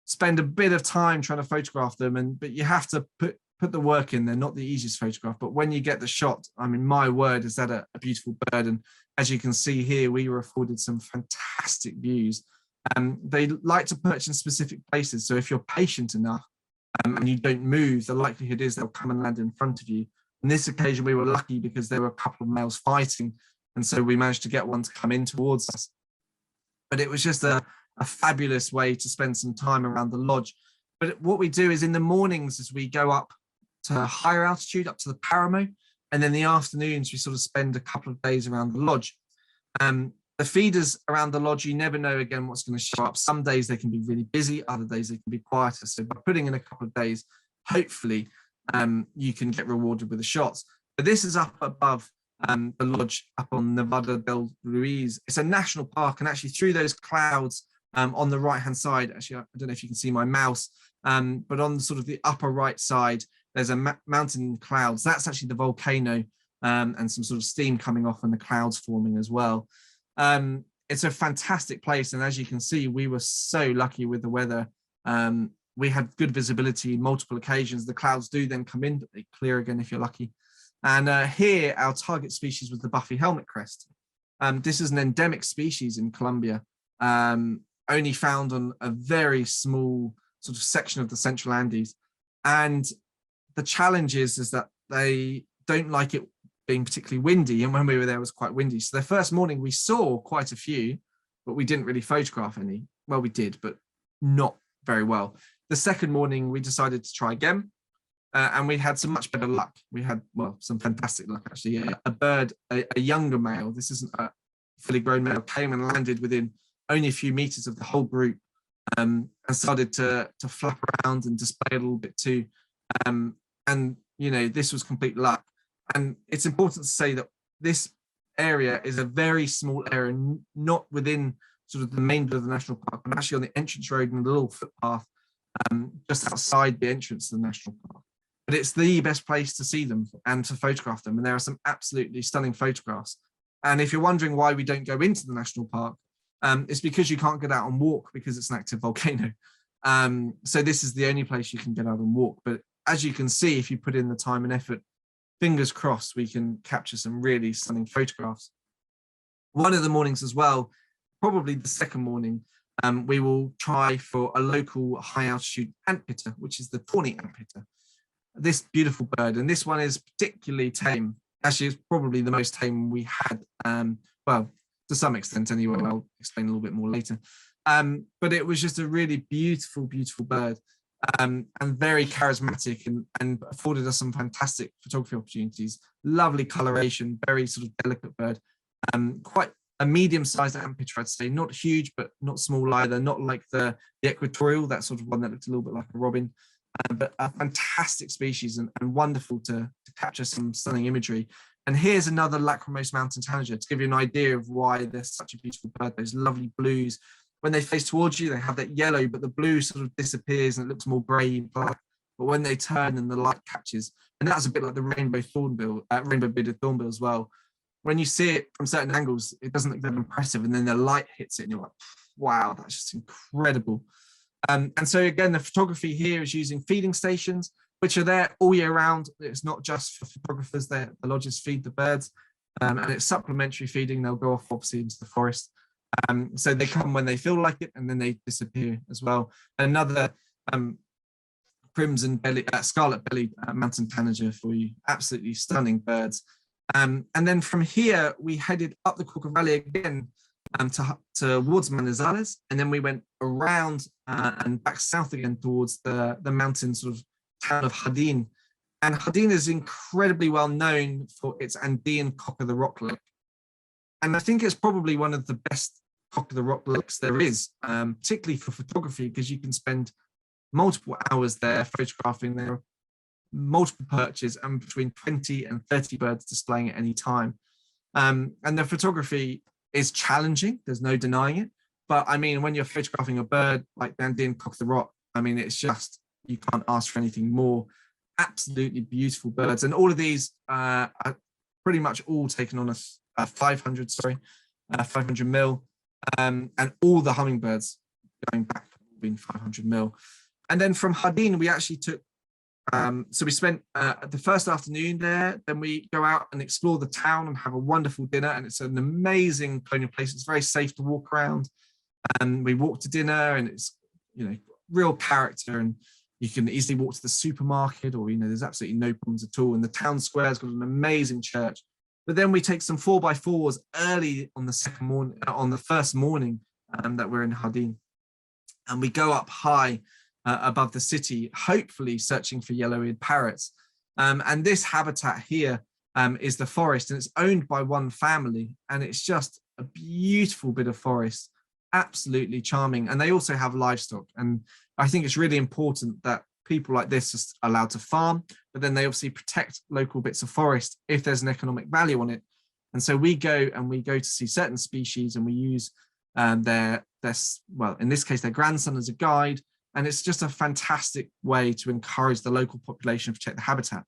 spend a bit of time trying to photograph them, but you have to put the work in. They're not the easiest photograph, but when you get the shot, I mean, my word, is that a beautiful bird. And as you can see here, we were afforded some fantastic views. They like to perch in specific places, so if you're patient enough and you don't move, the likelihood is they'll come and land in front of you. On this occasion, we were lucky because there were a couple of males fighting, and so we managed to get one to come in towards us. But it was just a fabulous way to spend some time around the lodge. But what we do is in the mornings, as we go up to higher altitude, up to the Paramo, and then the afternoons, we sort of spend a couple of days around the lodge. The feeders around the lodge, you never know again what's going to show up. Some days they can be really busy, other days they can be quieter. So by putting in a couple of days, hopefully you can get rewarded with the shots. But this is up above the lodge up on Nevada del Ruiz. It's a national park, and actually through those clouds on the right hand side, actually I don't know if you can see my mouse, but on sort of the upper right side, there's a mountain clouds. That's actually the volcano, and some sort of steam coming off and the clouds forming as well. It's a fantastic place, and as you can see, we were so lucky with the weather. We had good visibility multiple occasions. The clouds do then come in, but they clear again if you're lucky. And here our target species was the buffy helmetcrest. This is an endemic species in Colombia, only found on a very small sort of section of the central Andes. And the challenge is that they don't like it being particularly windy, and when we were there it was quite windy. So the first morning we saw quite a few, but we didn't really photograph any. Well, we did, but not very well. The second morning we decided to try again, and we had some much better luck. We had, well, some fantastic luck actually. A bird, a younger male, this isn't a fully grown male, came and landed within only a few meters of the whole group, and started to flap around and display a little bit too. And you know, this was complete luck. And it's important to say that this area is a very small area, not within sort of the main bit of the national park, but actually on the entrance road and a little footpath just outside the entrance to the national park. But it's the best place to see them and to photograph them. And there are some absolutely stunning photographs. And if you're wondering why we don't go into the national park, it's because you can't get out and walk because it's an active volcano. So this is the only place you can get out and walk. But as you can see, if you put in the time and effort, fingers crossed, we can capture some really stunning photographs. One of the mornings as well, probably the second morning, we will try for a local high altitude antpitta, which is the tawny antpitta. This beautiful bird, and this one is particularly tame. Actually, it's probably the most tame we had. Well, to some extent anyway, I'll explain a little bit more later. But it was just a really beautiful, beautiful bird. And very charismatic, and afforded us some fantastic photography opportunities. Lovely coloration, very sort of delicate bird. Quite a medium-sized antpitta, I'd say. Not huge, but not small either. Not like the equatorial, that sort of one that looked a little bit like a robin. But a fantastic species, and wonderful to capture some stunning imagery. And here's another Lachrymose mountain tanager to give you an idea of why they're such a beautiful bird. Those lovely blues. When they face towards you, they have that yellow, but the blue sort of disappears and it looks more grey and black. But when they turn and the light catches, and that's a bit like the rainbow-bearded thornbill as well. When you see it from certain angles, it doesn't look that impressive, and then the light hits it and you're like, wow, that's just incredible. And so again, the photography here is using feeding stations, which are there all year round. It's not just for photographers. The lodges feed the birds, and it's supplementary feeding. They'll go off obviously into the forest. So they come when they feel like it, and then they disappear as well. Another crimson belly, scarlet bellied mountain tanager for you. Absolutely stunning birds. And then from here, we headed up the Cauca Valley again towards Manizales, and then we went around and back south again towards the mountain sort of town of Jardín. And Jardín is incredibly well known for its Andean cock of the rock lake. And I think it's probably one of the best cock of the rock lakes there is, particularly for photography, because you can spend multiple hours there photographing. There are multiple perches and between 20 and 30 birds displaying at any time. And the photography is challenging, there's no denying it. But I mean, when you're photographing a bird like the Andean cock of the rock, I mean, it's just, you can't ask for anything more. Absolutely beautiful birds. And all of these are pretty much all taken on a 500 mil. And all the hummingbirds going back being 500 mil. And then from Jardín, we actually took, so we spent the first afternoon there, then we go out and explore the town and have a wonderful dinner. And it's an amazing colonial place. It's very safe to walk around. And we walk to dinner, and it's, you know, real character, and you can easily walk to the supermarket, or, you know, there's absolutely no problems at all. And the town square's got an amazing church. But then we take some 4x4s early on the second morning, on the first morning that we're in Jardín, and we go up high above the city, hopefully searching for yellow-eared parrots. And this habitat here is the forest, and it's owned by one family, and it's just a beautiful bit of forest, absolutely charming. And they also have livestock, and I think it's really important that people like this are allowed to farm, but then they obviously protect local bits of forest if there's an economic value on it. And so we go to see certain species, and we use their well, in this case, their grandson as a guide. And it's just a fantastic way to encourage the local population to protect the habitat.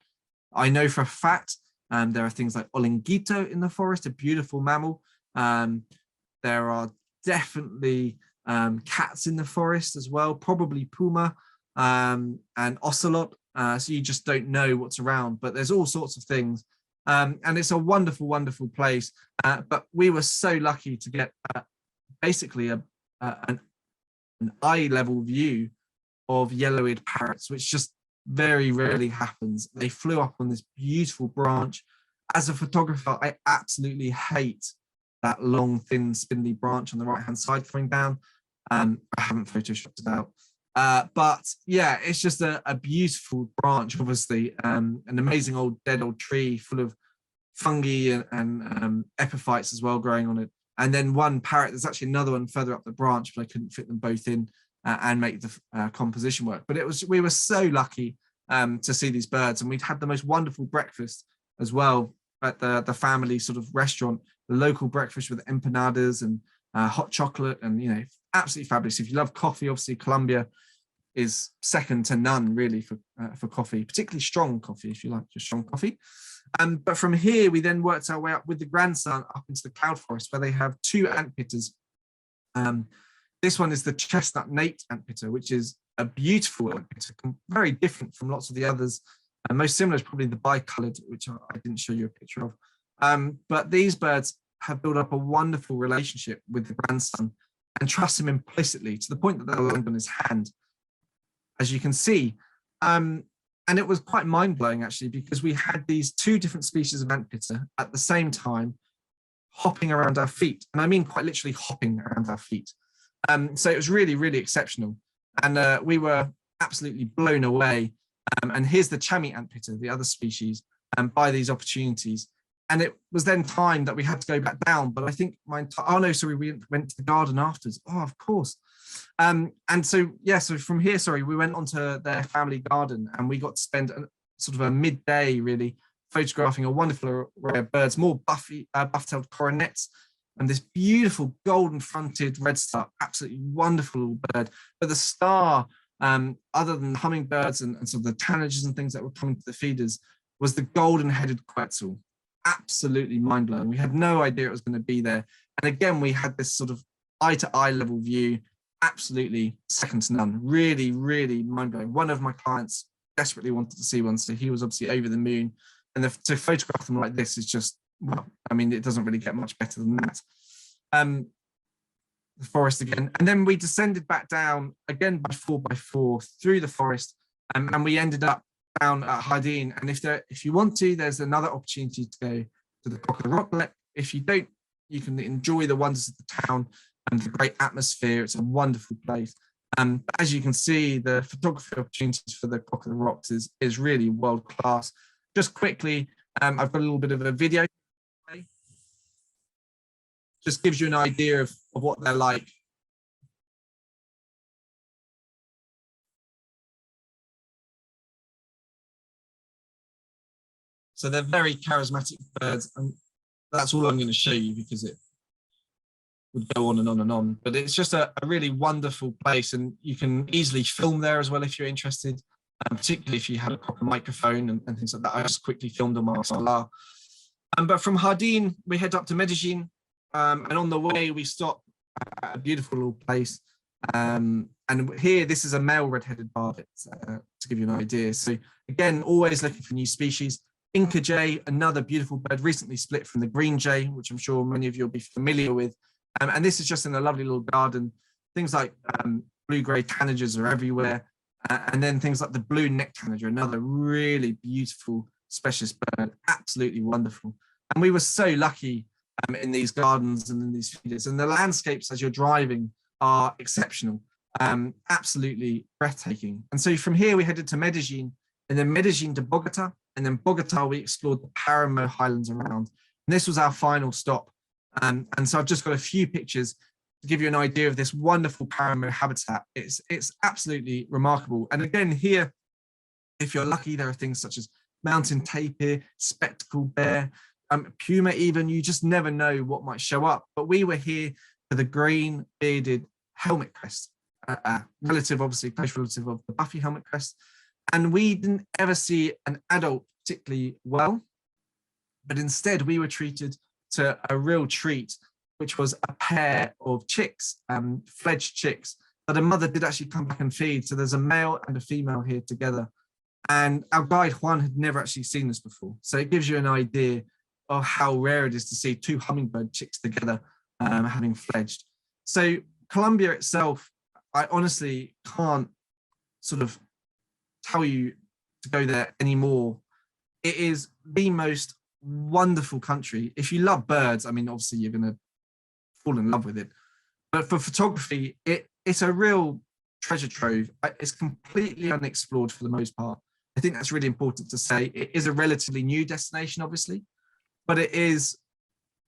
I know for a fact there are things like olinguito in the forest, a beautiful mammal. There are definitely cats in the forest as well, probably puma and ocelot. So you just don't know what's around, but there's all sorts of things. And it's a wonderful, wonderful place. But we were so lucky to get basically an eye level view of yellow-eared parrots, which just very rarely happens. They flew up on this beautiful branch. As a photographer, I absolutely hate that long, thin, spindly branch on the right-hand side coming down. I haven't photoshopped it out. But yeah, it's just a beautiful branch, obviously, an amazing dead old tree full of fungi and epiphytes as well growing on it. And then one parrot, there's actually another one further up the branch, but I couldn't fit them both in and make the composition work. But we were so lucky to see these birds, and we'd had the most wonderful breakfast as well at the family sort of restaurant, the local breakfast with empanadas and hot chocolate, and, you know, absolutely fabulous. If you love coffee, obviously Colombia is second to none really for coffee, particularly strong coffee if you like your strong coffee. But from here, we then worked our way up with the grandson up into the cloud forest, where they have two antpittas. This one is the chestnut nape antpitta, which is a beautiful antpitta, very different from lots of the others. And most similar is probably the bicolored, which I didn't show you a picture of. But these birds have built up a wonderful relationship with the grandson and trust him implicitly, to the point that they'll land on his hand, as you can see. And it was quite mind-blowing, actually, because we had these two different species of antpitta at the same time hopping around our feet. And I mean quite literally hopping around our feet. So it was really, really exceptional. And we were absolutely blown away. And here's the chami antpitta, the other species, by these opportunities. And it was then time that we had to go back down. But I think we went to the garden afterwards. Oh, of course. And so, yeah, so from here, we went onto their family garden, and we got to spend sort of a midday really photographing a wonderful array of birds, more buff-tailed coronets, and this beautiful golden fronted red star, absolutely wonderful little bird. But the star, other than hummingbirds and sort of the tanagers and things that were coming to the feeders, was the golden headed quetzal. Absolutely mind-blowing. We had no idea it was going to be there. And again, we had this sort of eye-to-eye level view, absolutely second to none. Really, really mind-blowing. One of my clients desperately wanted to see one, so he was obviously over the moon. And to photograph them like this is just, well, I mean, it doesn't really get much better than that. The forest again. And then we descended back down again by 4x4 through the forest And we ended up down at Hardin. And if you want to, there's another opportunity to go to the Cock of the Rock. If you don't, you can enjoy the wonders of the town and the great atmosphere. It's a wonderful place. As you can see, the photography opportunities for the Cock of the Rocks is really world class. Just quickly, I've got a little bit of a video. Just gives you an idea of what they're like. So they're very charismatic birds, and that's all I'm going to show you because it would go on and on and on. But it's just a really wonderful place, and you can easily film there as well if you're interested, particularly if you had a proper microphone and things like that. I just quickly filmed on my DSLR. But from Hardin, we head up to Medellin, and on the way we stop at a beautiful little place. And here, this is a male red-headed barbet, to give you an idea. So again, always looking for new species. Inca jay, another beautiful bird, recently split from the green jay, which I'm sure many of you will be familiar with. And this is just in a lovely little garden. Things like blue-grey tanagers are everywhere. And then things like the blue neck tanager, another really beautiful specialist bird, absolutely wonderful. And we were so lucky in these gardens and in these feeders. And the landscapes as you're driving are exceptional, absolutely breathtaking. And so from here, we headed to Medellin, and then Medellin to Bogota. And then Bogota, we explored the Paramo highlands around. And this was our final stop. And so I've just got a few pictures to give you an idea of this wonderful Paramo habitat. It's absolutely remarkable. And again, here, if you're lucky, there are things such as mountain tapir, spectacled bear, puma even. You just never know what might show up. But we were here for the green bearded helmetcrest, relative, obviously, close relative of the buffy helmetcrest. And we didn't ever see an adult particularly well, but instead we were treated to a real treat, which was a pair of chicks, fledged chicks, that a mother did actually come back and feed. So there's a male and a female here together. And our guide, Juan, had never actually seen this before. So it gives you an idea of how rare it is to see two hummingbird chicks together, having fledged. So Colombia itself, I honestly can't sort of tell you to go there anymore. It is the most wonderful country. If you love birds, I mean, obviously you're going to fall in love with it. But for photography, it's a real treasure trove. It's completely unexplored for the most part. I think that's really important to say. It is a relatively new destination, obviously, but it is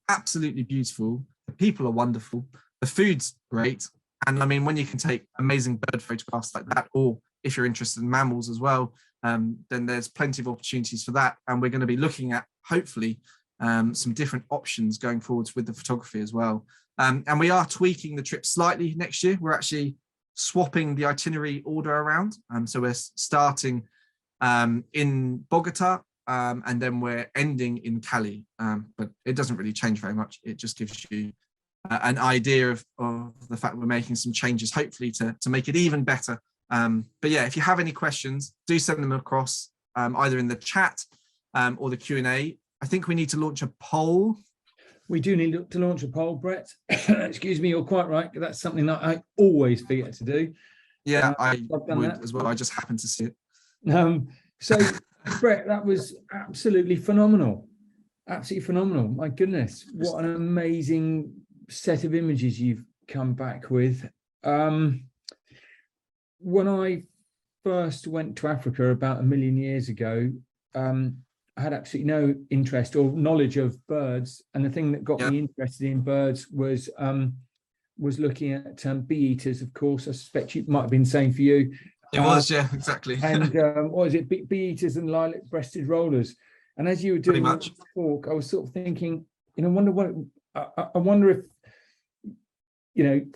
absolutely beautiful. The people are wonderful. The food's great. And I mean, when you can take amazing bird photographs like that, or if you're interested in mammals as well, then there's plenty of opportunities for that. And we're going to be looking at, hopefully, some different options going forwards with the photography as well. And we are tweaking the trip slightly next year. We're actually swapping the itinerary order around. So we're starting in Bogota, and then we're ending in Cali. But it doesn't really change very much. It just gives you an idea of the fact we're making some changes, hopefully to make it even better. But yeah, if you have any questions, do send them across, either in the chat or the Q&A. I think we need to launch a poll. We do need to launch a poll, Brett. Excuse me, you're quite right. That's something that I always forget to do. Yeah, I would as well. I just happened to see it. So, Brett, that was absolutely phenomenal. Absolutely phenomenal. My goodness, what an amazing set of images you've come back with. When I first went to Africa about 1 million years ago, I had absolutely no interest or knowledge of birds, and the thing that got me interested in birds was looking at bee eaters. Of course, I suspect it might have been the same for you. It was, yeah, exactly. And what is it? Bee eaters and lilac-breasted rollers. And as you were doing the talk, I was sort of thinking, I wonder if,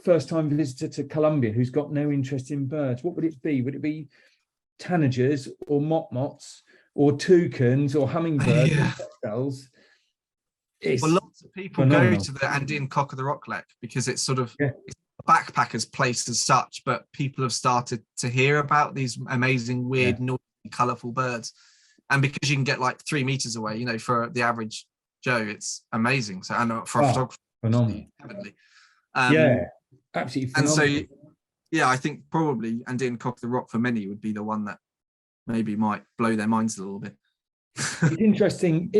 first-time visitor to Colombia who's got no interest in birds, what would it be? Would it be tanagers or motmots or toucans or hummingbirds or petrels? Well, lots of people go to the Andean Cock of the Rock because it's sort of it's a backpacker's place as such, but people have started to hear about these amazing, weird, naughty, colourful birds. And because you can get like 3 meters away, for the average Joe, it's amazing. So, and for a photographer, phenomenal. Heavenly. Absolutely phenomenal. And so, I think probably Andean Cock of the Rock for many would be the one that maybe might blow their minds a little bit. It's interesting.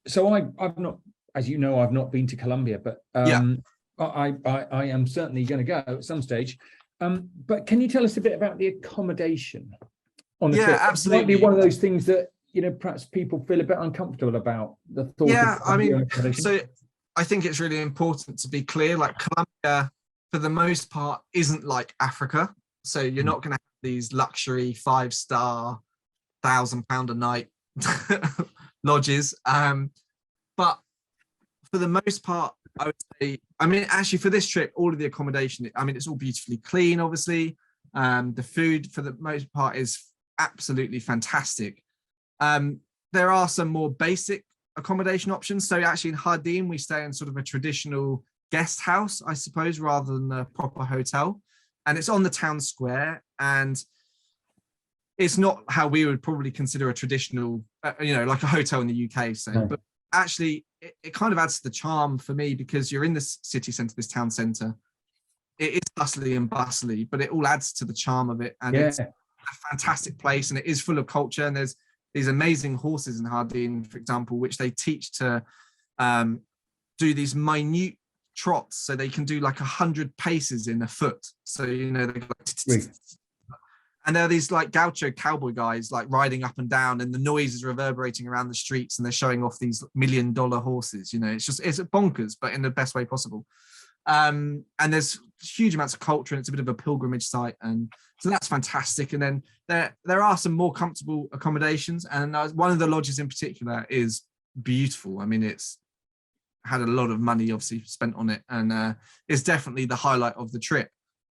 So I've not, as you know, I've not been to Colombia, but I am certainly going to go at some stage. But can you tell us a bit about the accommodation on the trip? Absolutely. It might be one of those things that, you know, perhaps people feel a bit uncomfortable about the thought. I mean, so I think it's really important to be clear, like Colombia, for the most part, isn't like Africa. So you're not going to have these luxury 5-star, £1,000 a night lodges. But for the most part, I would say, I mean, actually for this trip, all of the accommodation, I mean, it's all beautifully clean, obviously. The food for the most part is absolutely fantastic. There are some more basic accommodation options. So actually in Jardín, we stay in sort of a traditional guest house, I suppose, rather than a proper hotel. And it's on the town square, and it's not how we would probably consider a traditional, like a hotel in the UK. So, but actually it kind of adds to the charm for me, because you're in this city centre, this town centre. It is bustly and bustly, but it all adds to the charm of it. And it's a fantastic place, and it is full of culture. And there's these amazing horses in Jardín, for example, which they teach to do these minute trots, so they can do like 100 paces in a foot. So, you know, they and there are these like gaucho cowboy guys like riding up and down, and the noise is reverberating around the streets, and they're showing off these $1 million horses. You know, it's bonkers, but in the best way possible. And there's huge amounts of culture, and it's a bit of a pilgrimage site, and so that's fantastic. And then there are some more comfortable accommodations, and one of the lodges in particular is beautiful. I mean, it's had a lot of money obviously spent on it, and it's definitely the highlight of the trip.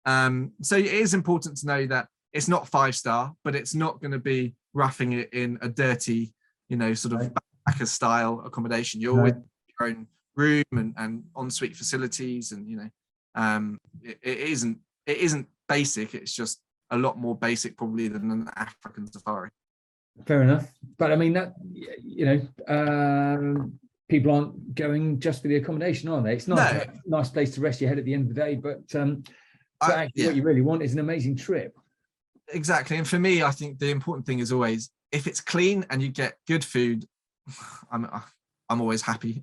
So it is important to know that it's not 5-star, but it's not going to be roughing it in a dirty, you know, sort of backpacker style accommodation. You're with your own room and ensuite facilities, and you know, it isn't basic. It's just a lot more basic probably than an African safari. Fair enough. But I mean, that, you know, people aren't going just for the accommodation, are they? It's nice, nice place to rest your head at the end of the day, but actually what you really want is an amazing trip. Exactly. And for me, I think the important thing is always, if it's clean and you get good food, I'm always happy.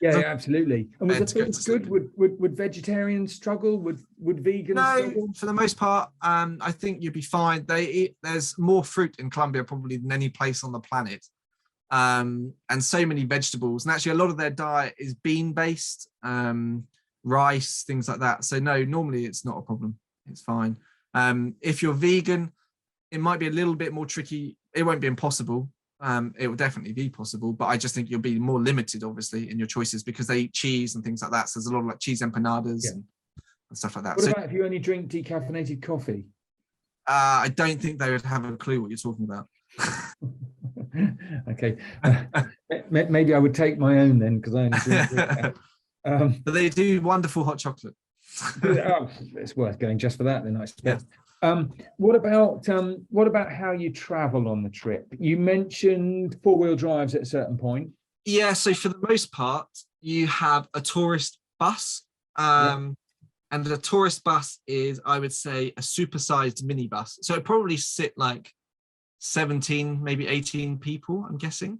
Yeah, absolutely. And was the food good? Would vegetarians struggle? Would vegans struggle? For the most part, I think you'd be fine. There's more fruit in Colombia probably than any place on the planet. And so many vegetables. And actually a lot of their diet is bean-based, rice, things like that. So no, normally it's not a problem. It's fine. If you're vegan, it might be a little bit more tricky. It won't be impossible. It will definitely be possible, but I just think you'll be more limited, obviously, in your choices, because they eat cheese and things like that. So there's a lot of like cheese empanadas and stuff like that. What about if you only drink decaffeinated coffee? I don't think they would have a clue what you're talking about. Okay. Maybe I would take my own then, because I only drink but they do wonderful hot chocolate. It's worth going just for that then, I suppose. What about how you travel on the trip? You mentioned 4-wheel drives at a certain point. Yeah, so for the most part, you have a tourist bus. And the tourist bus is, I would say, a supersized minibus. So it probably sit like 17, maybe 18 people, I'm guessing.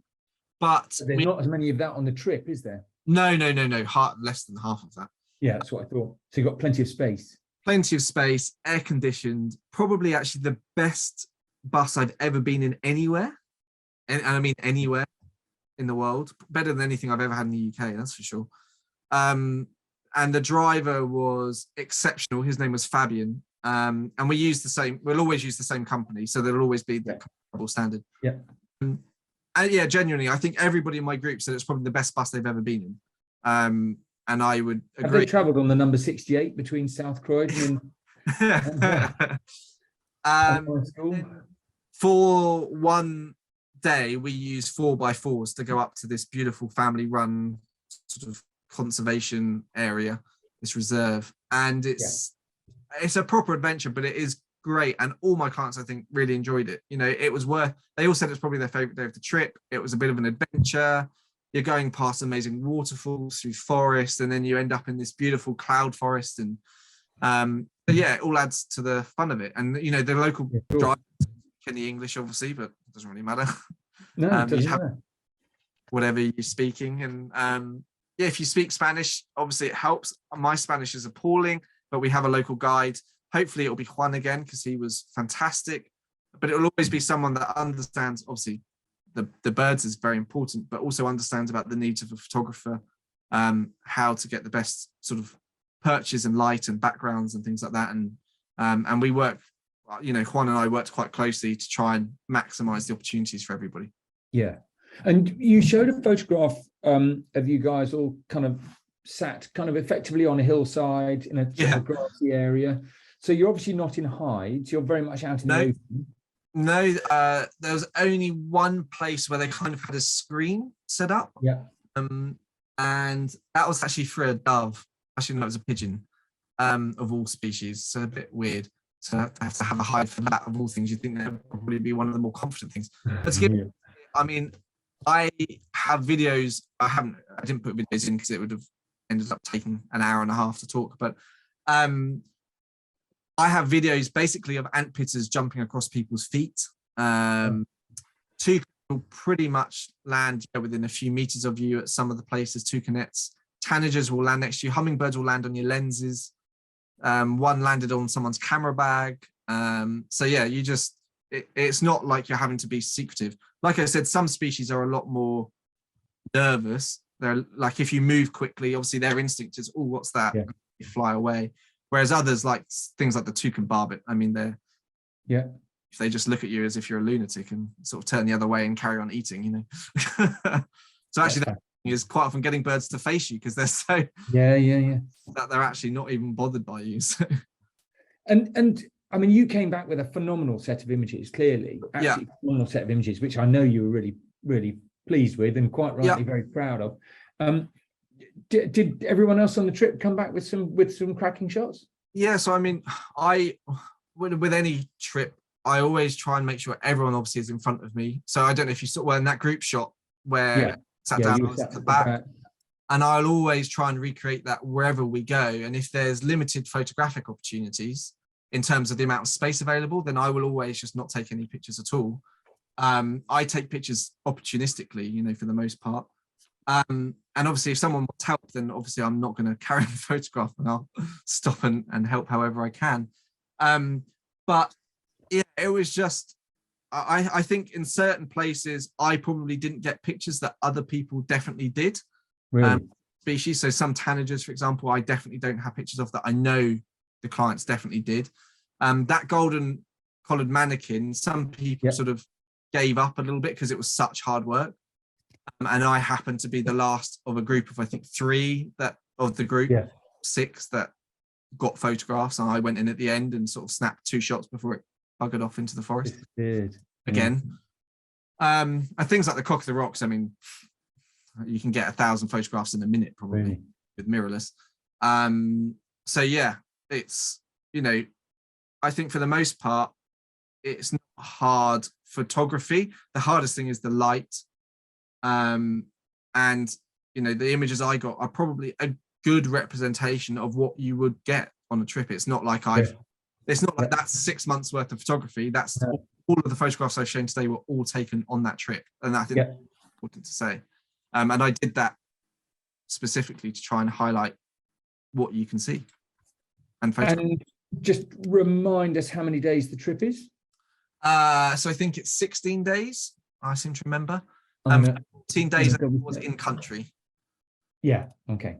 But there's not as many of that on the trip, is there? No. Less than half of that. Yeah, that's what I thought. So you've got plenty of space. Plenty of space, air conditioned, probably actually the best bus I've ever been in anywhere. And I mean anywhere in the world. Better than anything I've ever had in the UK, that's for sure. And the driver was exceptional. His name was Fabian. And we'll always use the same company. So there'll always be the comparable standard. Yeah. And yeah, genuinely, I think everybody in my group said it's probably the best bus they've ever been in. And I would agree. Have they travelled on the number 68 between South Croydon and for one day, we use 4x4s to go up to this beautiful family-run sort of conservation area, this reserve, and it's a proper adventure, but it is great. And all my clients, I think, really enjoyed it. You know, it was worth. They all said it's probably their favourite day of the trip. It was a bit of an adventure. You're going past amazing waterfalls through forest, and then you end up in this beautiful cloud forest. And but yeah, it all adds to the fun of it. And you know, the local drivers any English, obviously, but it doesn't really matter. No, it You doesn't have matter. whatever you're speaking, and yeah, if you speak Spanish, obviously it helps. My Spanish is appalling, but we have a local guide. Hopefully it'll be Juan again, because he was fantastic, but it'll always be someone that understands, obviously the birds is very important, but also understands about the needs of a photographer, how to get the best sort of perches and light and backgrounds and things like that. And we work, Juan and I worked quite closely to try and maximize the opportunities for everybody. Yeah. And you showed a photograph of you guys all kind of sat kind of effectively on a hillside in a sort of grassy area. So you're obviously not in hides, you're very much out in the open. No, there was only one place where they kind of had a screen set up. Yeah. And that was actually for a dove. Actually, no, it was a pigeon, of all species. So a bit weird to have to have a hide for that, of all things. You'd think that would probably be one of the more confident things. But I mean, I have videos. I didn't put videos in because it would have ended up taking an hour and a half to talk. But I have videos basically of antpittas jumping across people's feet. Toucan will pretty much land within a few meters of you at some of the places. Toucanettes, tanagers will land next to you. Hummingbirds will land on your lenses. One landed on someone's camera bag. So yeah, it's not like you're having to be secretive. Like I said, some species are a lot more nervous. They're like, if you move quickly, obviously their instinct is, oh, what's that? Yeah. You fly away. Whereas others, like things like the toucan barbet, I mean, if they just look at you as if you're a lunatic and sort of turn the other way and carry on eating, So actually that is quite often getting birds to face you because they're so that they're actually not even bothered by you. So. And I mean, you came back with a phenomenal set of images, clearly, absolutely phenomenal set of images, which I know you were really, really pleased with and quite rightly very proud of. Did everyone else on the trip come back with some cracking shots? Yeah, so I mean, with any trip, I always try and make sure everyone obviously is in front of me. So I don't know if you saw in that group shot where sat down, I was at the back. And I'll always try and recreate that wherever we go. And if there's limited photographic opportunities in terms of the amount of space available, then I will always just not take any pictures at all. I take pictures opportunistically, for the most part. And obviously if someone wants help, then obviously I'm not going to carry the photograph and I'll stop and help however I can. But yeah, it was just, I think in certain places, I probably didn't get pictures that other people definitely did. Really? Species. So some tanagers, for example, I definitely don't have pictures of that I know the clients definitely did. That golden collared mannequin, some people sort of gave up a little bit because it was such hard work. And I happened to be the last of a group of, I think, 3 of the group, 6 that got photographs. And I went in at the end and sort of snapped 2 shots before it buggered off into the forest again. And things like the cock of the rocks, I mean, you can get 1,000 photographs in a minute probably with mirrorless. So yeah, it's, I think for the most part, it's not hard photography. The hardest thing is the light. And the images I got are probably a good representation of what you would get on a trip. It's not like it's not like that's 6 months worth of photography. That's all of the photographs I've shown today were all taken on that trip. And I think that's important to say. And I did that specifically to try and highlight what you can see. And just remind us how many days the trip is. So I think it's 16 days, I seem to remember. 14 days was in country. Yeah. Okay.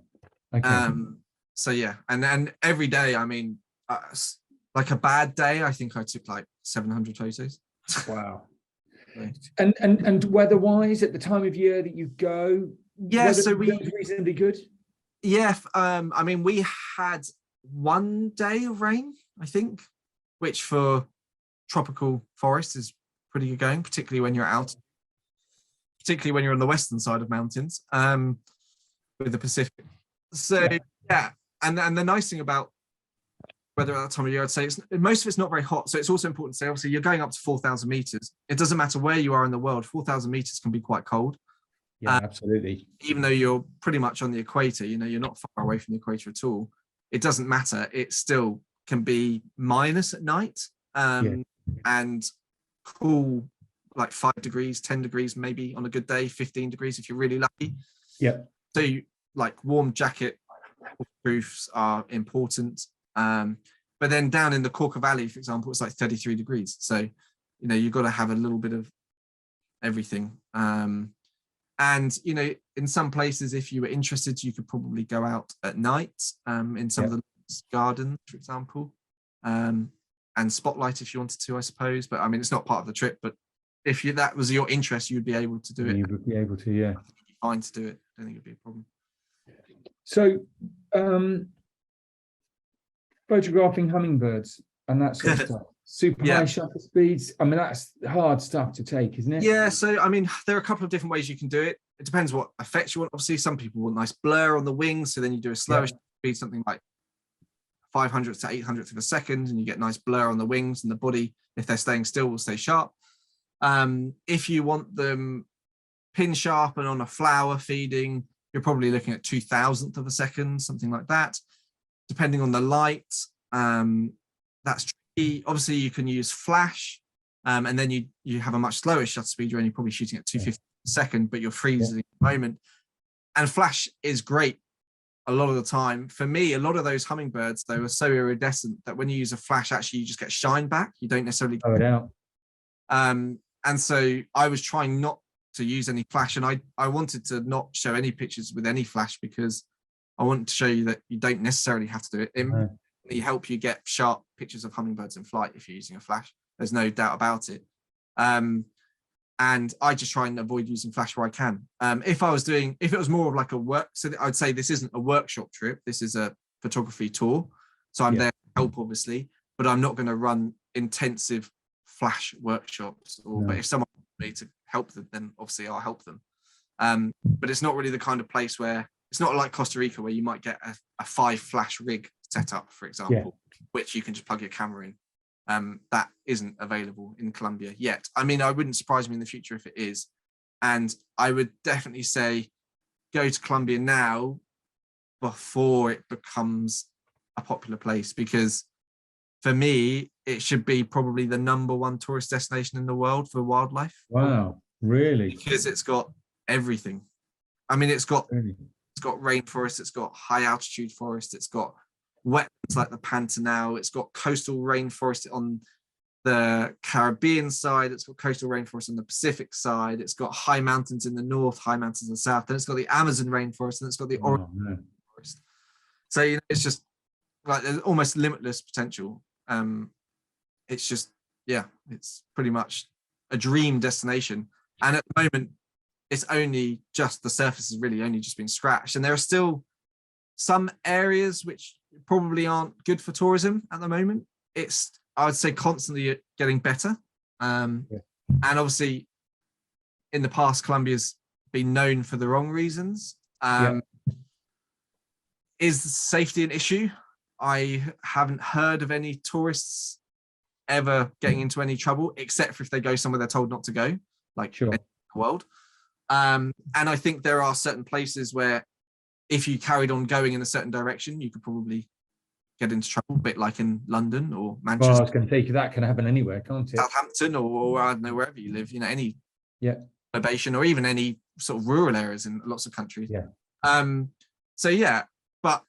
So yeah, and then every day, I mean, like a bad day, I think I took like 700 photos. Wow. And weather-wise, at the time of year that you go, so we reasonably good. Yeah, I mean, we had 1 day of rain, I think, which for tropical forest is pretty good going, particularly when you're out. Particularly when you're on the western side of mountains, with the Pacific. So yeah, and the nice thing about weather at that time of year, I'd say most of it's not very hot. So it's also important to say, obviously, you're going up to 4,000 meters. It doesn't matter where you are in the world. 4,000 meters can be quite cold. Yeah, absolutely. Even though you're pretty much on the equator, you're not far away from the equator at all. It doesn't matter. It still can be minus at night, and cool, like 5 degrees, 10 degrees, maybe on a good day, 15 degrees if you're really lucky. Yeah. So like warm jacket proofs are important. But then down in the Corker Valley, for example, it's like 33 degrees. So, you've got to have a little bit of everything. And, in some places, if you were interested, you could probably go out at night in some of the gardens, for example, and spotlight if you wanted to, I suppose. But I mean, it's not part of the trip, but if that was your interest, you'd be able to do it. You would be able to, yeah. I think it'd be fine to do it. I don't think it'd be a problem. So, photographing hummingbirds and that sort of stuff, super high shutter speeds. I mean, that's hard stuff to take, isn't it? Yeah. So, I mean, there are a couple of different ways you can do it. It depends what effects you want. Obviously, some people want nice blur on the wings, so then you do a slower speed, something like 500 to 800 of a second, and you get nice blur on the wings, and the body, if they're staying still, will stay sharp. If you want them pin sharp and on a flower feeding, you're probably looking at 2,000th of a second, something like that. Depending on the light, that's tricky. Obviously, you can use flash, and then you have a much slower shutter speed. You're only probably shooting at 250 a second, but you're freezing at the moment. And flash is great a lot of the time. For me, a lot of those hummingbirds, though, are so iridescent that when you use a flash, actually, you just get shine back. You don't necessarily blow it out. And so I was trying not to use any flash, and I wanted to not show any pictures with any flash because I want to show you that you don't necessarily have to do it. It may help you get sharp pictures of hummingbirds in flight if you're using a flash. There's no doubt about it. And I just try and avoid using flash where I can. If it was more of like a work, so I'd say this isn't a workshop trip. This is a photography tour. So I'm there to help, obviously, but I'm not going to run intensive flash workshops. But if someone wants me to help them, then obviously I'll help them. But it's not really the kind of place where, it's not like Costa Rica where you might get a 5 flash rig set up, for example, which you can just plug your camera in. That isn't available in Colombia yet. I mean, I wouldn't surprise me in the future if it is. And I would definitely say go to Colombia now before it becomes a popular place, because for me, it should be probably the #1 tourist destination in the world for wildlife. Wow, really? Because it's got everything. I mean, it's got rainforest, it's got high altitude forest, it's got wetlands like the Pantanal, it's got coastal rainforest on the Caribbean side, it's got coastal rainforest on the Pacific side, it's got high mountains in the north, high mountains in the south, then it's got the Amazon rainforest, and it's got the Oregon forest. So it's just like there's almost limitless potential. It's just, it's pretty much a dream destination. And at the moment, it's only just, the surface has really only just been scratched, and there are still some areas which probably aren't good for tourism at the moment. It's, I would say, constantly getting better. And obviously in the past, Colombia's been known for the wrong reasons. Is safety an issue? I haven't heard of any tourists ever getting into any trouble, except for if they go somewhere they're told not to go, like in the world. And I think there are certain places where if you carried on going in a certain direction, you could probably get into trouble, a bit like in London or Manchester. Well, I was going to say that can happen anywhere, can't it? Southampton or I don't know, wherever you live, any conurbation or even any sort of rural areas in lots of countries. But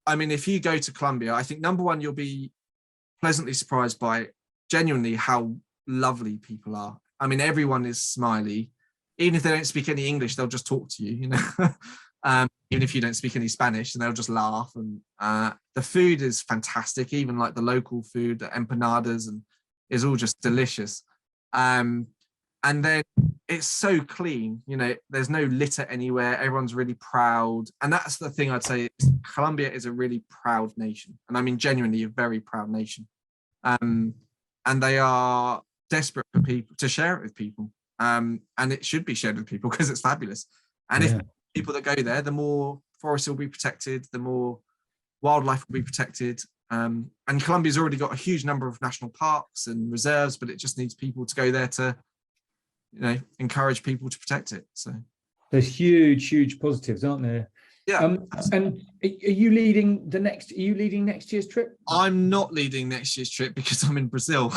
I mean, if you go to Colombia, I think #1, you'll be pleasantly surprised by genuinely how lovely people are. I mean, everyone is smiley. Even if they don't speak any English, they'll just talk to you, even if you don't speak any Spanish, and they'll just laugh. And the food is fantastic, even like the local food, the empanadas, and is all just delicious. And then it's so clean, there's no litter anywhere. Everyone's really proud. And that's the thing I'd say, Colombia is a really proud nation. And I mean, genuinely a very proud nation. And they are desperate for people to share it with people. And it should be shared with people because it's fabulous. And if people that go there, the more forests will be protected, the more wildlife will be protected. And Colombia's already got a huge number of national parks and reserves, but it just needs people to go there to, encourage people to protect it. So there's huge positives, aren't there? And are you leading next year's trip? I'm not leading next year's trip because I'm in Brazil.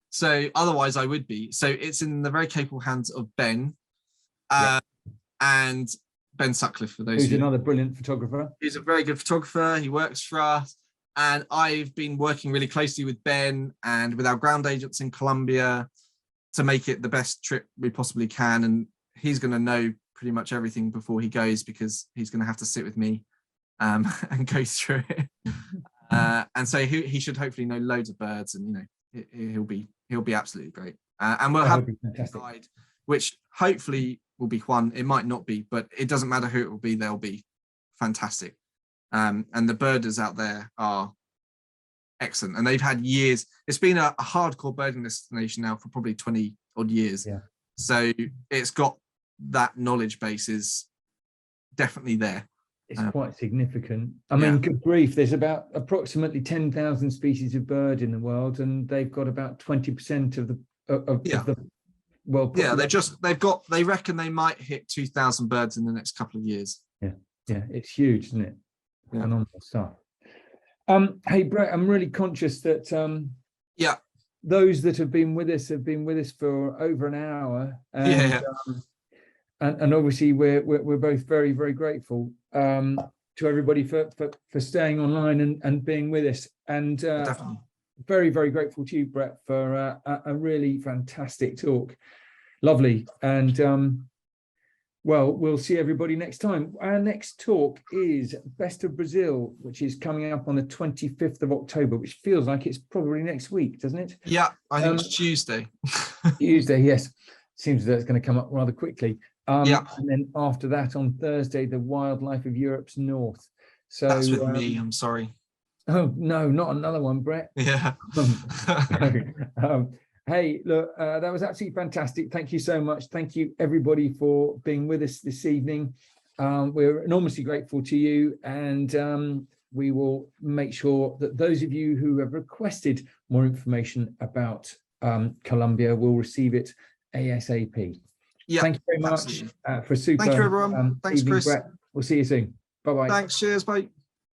So otherwise I would be. So it's in the very capable hands of Ben and Ben Sutcliffe, for those who's of you. another brilliant photographer. He's a very good photographer. He works for us. And I've been working really closely with Ben and with our ground agents in Colombia to make it the best trip we possibly can. And he's going to know pretty much everything before he goes, because he's going to have to sit with me and go through it. And so he should hopefully know loads of birds, and he'll be absolutely great. And we'll have a guide, which hopefully will be Juan. It might not be, but it doesn't matter who it will be. They'll be fantastic. And the birders out there are excellent, and they've had years. It's been a hardcore birding destination now for probably 20 odd years. Yeah. So it's got that knowledge base is definitely there. It's quite significant. I mean, good grief, there's about approximately 10,000 species of bird in the world, and they've got about 20% of the world population. They reckon they might hit 2,000 birds in the next couple of years. Yeah, it's huge, isn't it? Yeah. Phenomenal stuff. Hey Bret, I'm really conscious that those that have been with us for over an hour, and obviously we're both very, very grateful to everybody for staying online and being with us, and Definitely. very, very grateful to you, Bret, for a really fantastic talk. Lovely. And well, we'll see everybody next time. Our next talk is Best of Brazil, which is coming up on the 25th of October, which feels like it's probably next week, doesn't it? Yeah, I think it's Tuesday. Tuesday, yes. Seems that it's going to come up rather quickly. And then after that, on Thursday, the Wildlife of Europe's North. So that's with me, I'm sorry. Oh, no, not another one, Bret. Yeah. Hey, look, that was absolutely fantastic. Thank you so much. Thank you, everybody, for being with us this evening. We're enormously grateful to you, and we will make sure that those of you who have requested more information about Colombia will receive it ASAP. Yeah, thank you very much for super. Thank you, everyone. Thanks, evening, Chris. Bret. We'll see you soon. Bye-bye. Thanks. Cheers. Bye.